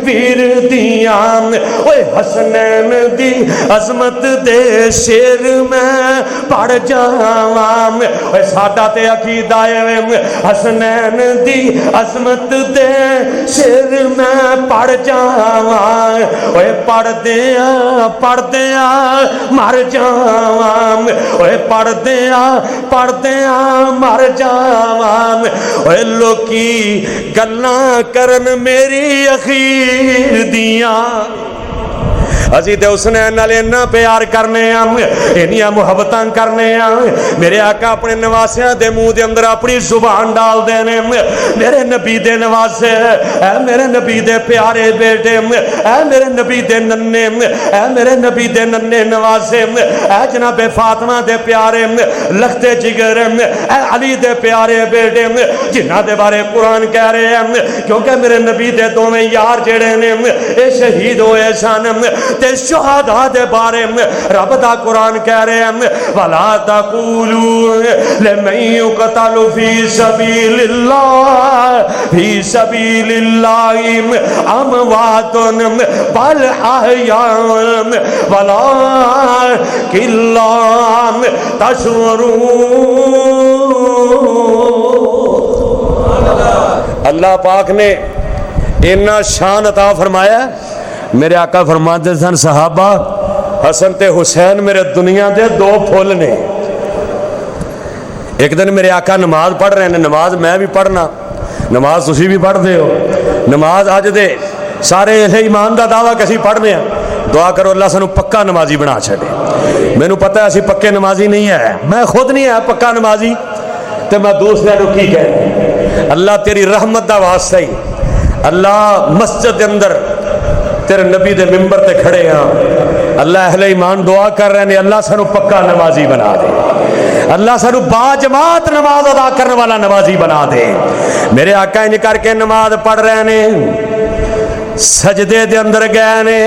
ویر دیاں اوے حسنین دی عظمت دے شیر میں پڑھ جاواں. اوے ساڈا تے عقیدہ اے حسنین دی عظمت دے شیر میں پڑھ جاواں. اوے پڑھ دیاں مر جاواں. اوے پڑھ دیاں مر جاواں. اوے لوکی گلاں کرن میری اخیر دیاں اسی تے حسنین نال اتنا پیار کرنے انیاں محبتاں کرنے. میرے آقا اپنے نواسیاں دے منہ دے اندر اپنی زبان ڈال دینے. میرے نبی دے نواسے اے میرے نبی دے پیارے بیٹے اے میرے نبی دے ننے اے میرے نبی دے ننے نواسے اے جناب فاطمہ دے پیارے لختے جگر اے علی دے پیارے بیٹے جنہاں دے بارے قرآن کہہ رہے ہیں کیونکہ میرے نبی دے دوویں یار جڑے نے اے شہید ہوئے سن تے شہداء دے بارے میں رب دا قرآن کہہ رہے ہیں وَلَا تَقُولُوا لِمَن يُقْتَلُ فِي سَبِيلِ اللَّهِ فِي سَبِيلِ اللَّهِ أَمْوَاتٌ بَلْ أَحْيَاءٌ وَلَكِنْ لَا تَشْعُرُونَ. اللہ پاک نے اتنا شان عطا فرمایا. میرے آقا فرماتے سن صحابہ حسن تے حسین میرے دنیا دے دو پھول نے. ایک دن میرے آقا نماز پڑھ رہے ہیں نماز میں بھی پڑھنا نماز تسی بھی پڑھ دے ہو نماز اج دے سارے اہل ایمان دا دعویٰ کسی پڑھنے ہیں. دعا کرو اللہ سانو پکا نمازی بنا چھڑے. مینوں پتہ ہے اسی پکے نمازی نہیں ہے میں خود نہیں ہے پکا نمازی تے میں دوسرے نو کی کہہ اللہ تیری رحمت دا واسطہ ہی اللہ مسجد دے اندر تیرے نبی دے ممبر تے کھڑے ہیں. اللہ اہل ایمان دعا کر رہے ہیں اللہ سانو پکا نمازی بنا دے. اللہ سانو با جماعت نماز ادا کرنے والا نمازی بنا دے. میرے آقا انج کر کے نماز پڑھ رہے ہیں سجدے دے اندر گئے نے.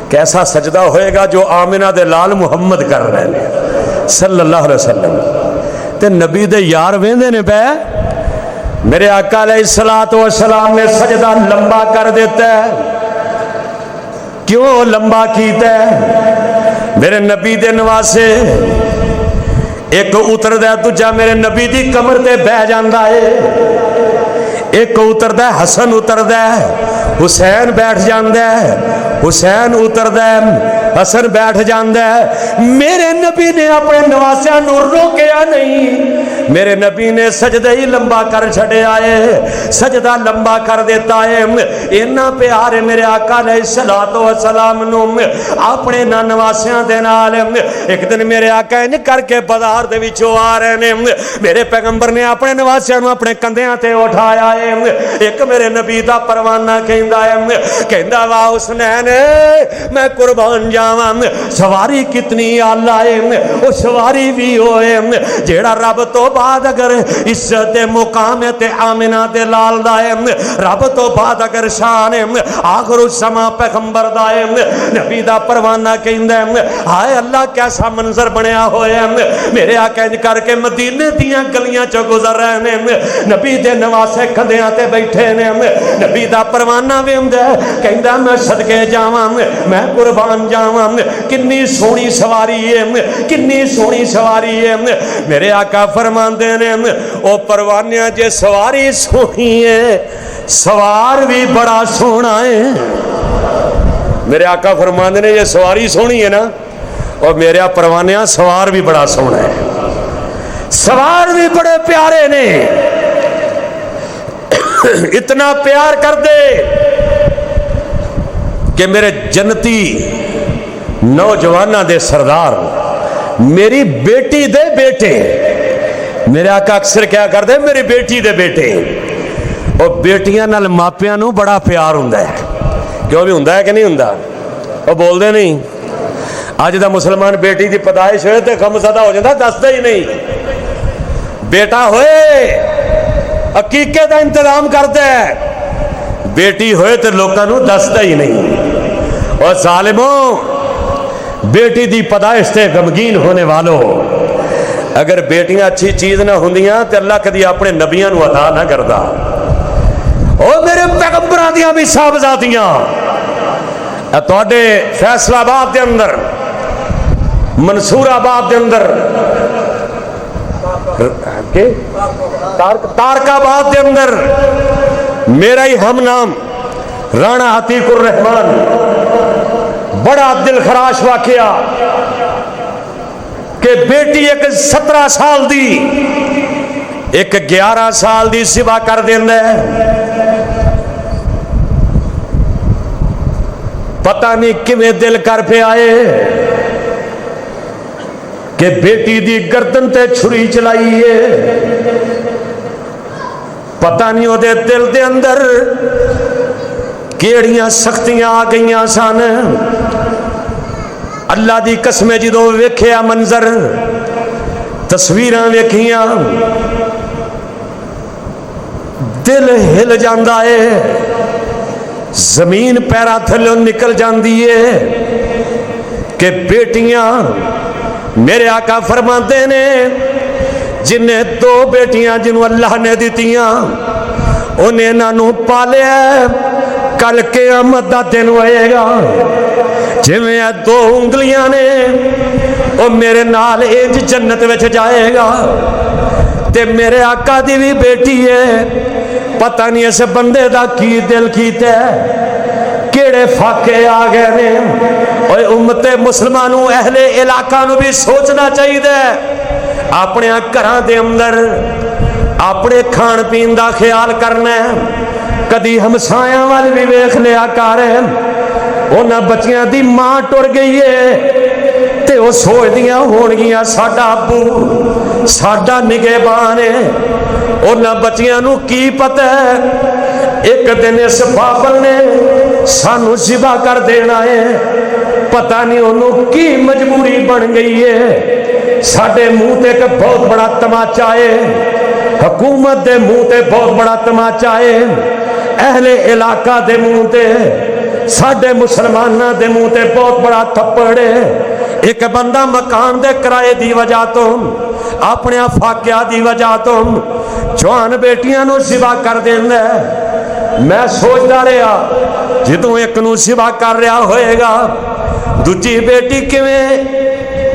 کیسا سجدہ ہوئے گا جو آمنہ دے لال محمد کر رہے ہیں صلی اللہ علیہ وسلم تے نبی دے یار ویندے نے پہ. میرے آقا علیہ السلام نے سجدہ لمبا کر دیتا ہے. کیوں لمبا کیتا ہے؟ میرے نبی دے نواسے ایک اتر دے تجھا میرے نبی دی کمر تے بہ جاندا ہے. ایک اتر دے حسن اتر دے حسین بیٹھ جاندا ہے. حسین اتر دے حسن بیٹھ جاندا ہے. میرے نبی نے اپنے نواسیاں نو روکیا نہیں میرے نبی نے سجدہ ہی لمبا کر چھڑیا ہے، سجدہ لمبا کر دیتا ہے۔ اینا پیارے میرے آقا علیہ الصلوۃ والسلام نو اپنے نواسیاں دے نال ایک دن میرے آقا انج کر کے بازار دے وچوں آ رہے نے، میرے پیغمبر نے اپنے نواسیاں نو اپنے کندھیاں تے اٹھایا ہے۔ ایک میرے نبی دا پروانہ کہندا ہے، کہندا وا حسنین میں قربان جاواں سواری کتنی اعلی ہے، او سواری بھی ہوئے جیڑا رب تو بعد اگر عزت مقام تے آمنہ تے لال دا ہے، رب تو بعد اگر شان آخر الزمان پیغمبر دا ہے۔ نبی دا پروانہ کہندا ہے ہائے اللہ کیسا منظر بنیا ہویا ہے۔ میرے آقا انج کر کے مدینے دیاں گلیاں چوں گزر رہے نے، نبی دے نواسے کندھیاں تے بیٹھے نے، نبی دا پروانہ ویندا کہندا میں صدقے جاواں میں قربان جاواں کنی سونی سواری ہے، کنی سونی سواری ہے۔ میرے آقا فرماندے نے او پروانیاں جے سواری سونی ہے سوار بھی بڑا سونا ہے۔ میرے آقا فرماندے نے یہ سواری سونی ہے نا، اور میرے پروانیاں سوار بھی بڑا سونا ہے، سوار بھی بڑے پیارے نے۔ اتنا پیار کر دے کہ میرے جنتی نوجوانہ دے سردار میری بیٹی دے بیٹے، میرے آقا اکثر کیا کر دے میری بیٹی دے بیٹے، اور بیٹیاں نال ماپیاں نو بڑا پیار ہوندا ہے، کیوں بھی ہوندا ہے کہ نہیں ہوندا؟ وہ بول دے نہیں۔ آج دا مسلمان بیٹی دی پیدائش ہوئے تے غم زدہ ہو جاتا، دستا ہی نہیں۔ بیٹا ہوئے عقیقے دا انتظام کرتا ہے، بیٹی ہوئے تے لوکاں نو دستا ہی نہیں۔ اور ظالموں بیٹی دی پیدائش تے غمگین ہونے والوں، اگر بیٹیاں اچھی چیز نہ ہوندیاں تے اللہ کدی اپنے نبیاں نو عطا نہ کردا۔ او میرے پیغمبراں دیاں بھی صاحبزادیاں تواڈے فیصل آباد دے اندر، منصور آباد دے اندر، تارک آباد دے اندر میرا ہی ہم نام رانا عتیق الرحمان، بڑا دل خراش واقعہ کہ بیٹی ایک 17 سال دی ایک 11 سال دی سوا کر دیندہ ہے۔ پتہ نہیں کمیں دل کر پہ آئے کہ بیٹی دی گردن تے چھری چلائی ہے، پتہ نہیں وہ دے دل دے اندر کیڑیاں سختیاں آ گئیاں سان۔ اللہ دی قسم جدوں ویکھیا منظر تصویراں ویکھیاں دل ہل جاندا ہے، زمین پیرا تھلوں نکل جاندی ہے کہ بیٹیاں میرے آقا فرماتے نے جنہیں 2 بیٹیاں جنہوں اللہ نے دیتیاں انہیں نانو پالیا کل قیامت دا دن ہوئے گا، جویں 2 انگلیاں نے وہ میرے نال انج جنت وچ جائے گا۔ تے میرے آقا دی بھی بیٹی ہے، پتہ نہیں اس بندے دا کی دل کیتا ہے، کیڑے فاقے آ گئے نے۔ اور امت مسلمانوں اہل علاقہ نو بھی سوچنا چاہیے اپنے گھراں دے اندر اپنے کھان پین دا خیال کرنا ہے۔ کدی ہمسایاں وال بھی ویکھ لیا کر، انہاں بچیاں دی ماں ٹر گئی ہے تے وہ سوچدیاں ہونگیاں ساڈا ابو ساڈا نگہبان ہے، انہاں بچیاں نو کی پتہ ہے ایک دن اس بابل نے سانو ذبح کر دینا ہے، پتہ نہیں انہوں کی مجبوری بن گئی ہے۔ ساڈے منہ تے ایک بہت بڑا تماچا ہے، حکومت دے منہ تے بہت بڑا تماچا ہے، اہل علاقہ دے منہ تے ساڈے مسلمانہ دے منہ تے بہت بڑا تھپڑ ہے۔ ایک بندہ مکان دے کرائے دی وجہ تو اپنے فاقیہ دی وجہ تو جوان بیٹیاں نو ذبح کر دینا ہے۔ میں سوچدا رہا جدوں ایک نو ذبح کر رہا ہوئے گا دوجی بیٹی کیویں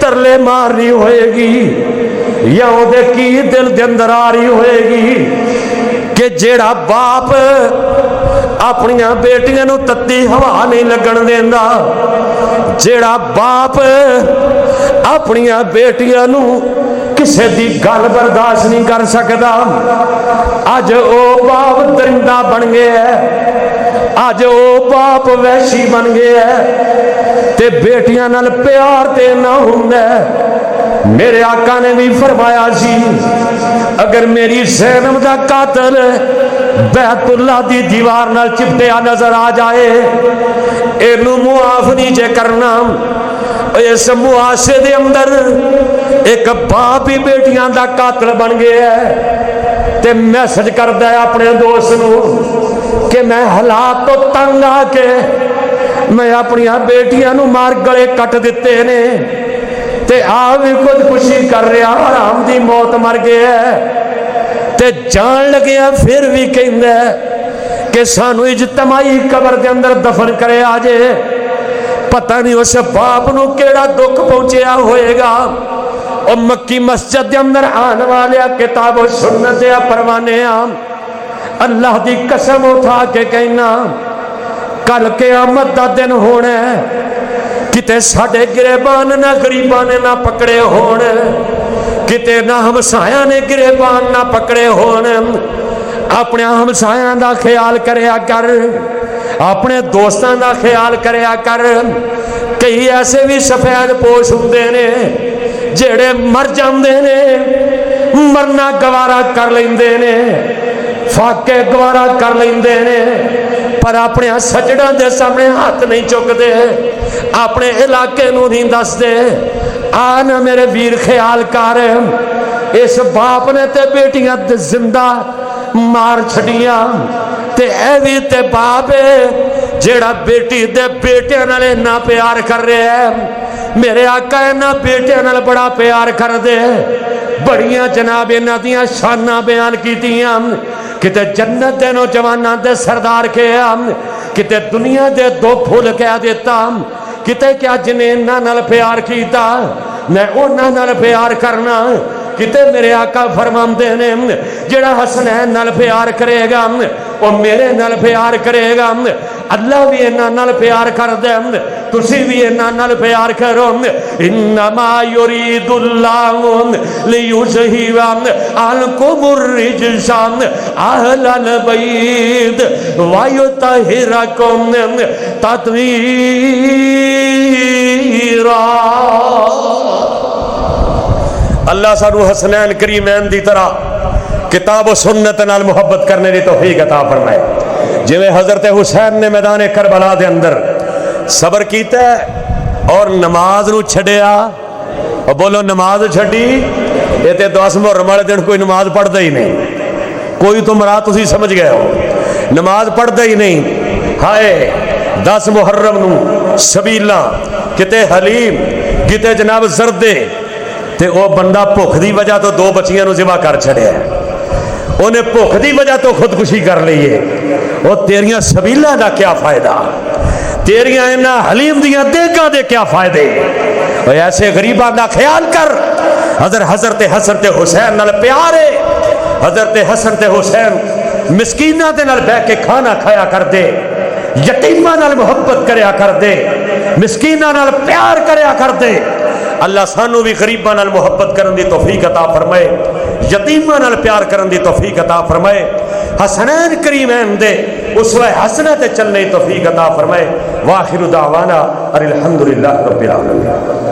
ترلے مار رہی ہوئے گی، یا وہ دے کی دل دے اندر آ رہی ہوئے گی کہ جیڑا باپ اپنیاں بیٹیاں نو تتی ہوا نہیں لگن دیندا، جیڑا باپ اپنیاں بیٹیاں نو کسے دی گل برداشت نہیں کر سکتا. اج او باپ درندہ بن گیا ہے, اج او باپ وحشی بن گیا ہے تے بیٹیاں نال پیار تے نہ ہوندا ہے. میرے آقا نے بھی فرمایا سی اگر میری زینب دا قاتل بیت اللہ دی دیوار نال چپٹیا نظر آ جائے اینو معاف نہیں جے کرنا. اس معاشرے دے اندر ایک باپ ہی بیٹیاں دا قاتل بن گیا ہے تے میسج کردا ہے اپنے دوست نو کہ میں حالات تو تنگ آ کے میں اپنی بیٹیاں نو مار گلے کٹ دیتے نے تے آ بھی خودکشی کر رہا, حرام دی موت مر گیا ہے تے جان لگیا پھر بھی کہندا ہے کہ سانو اجتماعی قبر دے اندر دفن کرے آجے. پتہ نہیں اس باپ نو کیڑا دکھ پہنچیا ہوئے گا. اور مکی مسجد دے اندر آن والے کتاب و سنت یا پروانے اللہ دی قسم اٹھا کے کہنا کل قیامت دا دن ہونا ہے کتے ساڑے گریبان نہ غریبان نہ پکڑے ہون, کتے نہ ہمسایاں نے گریبان نہ پکڑے ہون. اپنے ہمسایاں دا خیال کریا کر, اپنے دوستاں دا خیال کریا کر. کئی ایسے بھی سفید پوش ہوندے نے جڑے مر جاندے نے, مرنا گوارا کر لیندے نے, فاقے گوارا کر لیندے نے, پر اپنے سجڑاں دے سامنے ہاتھ نہیں چکدے, اپنے علاقے نو نہیں دس دے. آنا میرے ویر خیال کر, اس باپ نے تے بیٹیاں تے زندہ مار چھڑیاں تے اے بھی تے باپ ہے جیڑا بیٹی دے بیٹے نالے نہ پیار کر رہے ہیں. میرے آقا نہ بیٹے نال بڑا پیار کر دے. بڑیاں جناب انہاں دیاں شاناں بیان کیتیاں, کتے جنت دے نوجواناں دے سردار کے کتے دنیا دے دو پھول کہہ دیتا, کتے کیا جنہیں انہاں نال پیار کیتا میں انہاں نال پیار کرنا. کتے میرے آقا فرماندے نے جڑا حسنین نال پیار کرے گا وہ میرے نال پیار کرے گا. اللہ بھی انہاں نال پیار کر دے, تسی بھی انہاں نال پیار کرو. انما یرید اللہ لیذہب عنکم الرجس اہل البیت ویطہرکم تطہیرا. اللہ سانو حسنین کریمین دی طرح کتاب و سنت نال محبت کرنے دی توفیق عطا فرمائے. جویں حضرت حسین نے میدان کربلا دے اندر صبر کیتا ہے اور نماز نو چھڑیا. اور بولو نماز چھڑی, یہ تے 10 محرم والے دن کوئی نماز پڑھتا ہی نہیں. کوئی تو مراد تسی سمجھ گئے ہو, نماز پڑھتا ہی نہیں. ہائے 10 محرم نو سبیلاں کتے حلیم کتے جناب زردے تے او بندہ بھوک دی وجہ تو 2 بچیاں نو ذبح کر چھڑیا ہے. انہیں بھوک دی وجہ تو خودکشی کر لئیے. وہ تیریاں سبیلاں دا کیا فائدہ, تیریاں انہاں حلیم دیاں دیگاں دے کیا فائدے. اور ایسے غریباں دا خیال کر. حضرت حسین نال پیار ہے. حضرت حسن تے حسین مسکیناں دے نال بیٹھ کے کھانا کھایا کر دے, یتیماں نال محبت کریا کر دے, مسکیناں نال پیار کریا کر دے. اللہ سانو بھی غریباں نال محبت کرن دی توفیق عطا فرمائے, یتیماں نال پیار کرن دی توفیق عطا فرمائے. حسنین کریمین دے اسوہ حسنہ تے چلنے توفیق عطا فرمائے. واخر دعوانا الحمدللہ رب العالمین.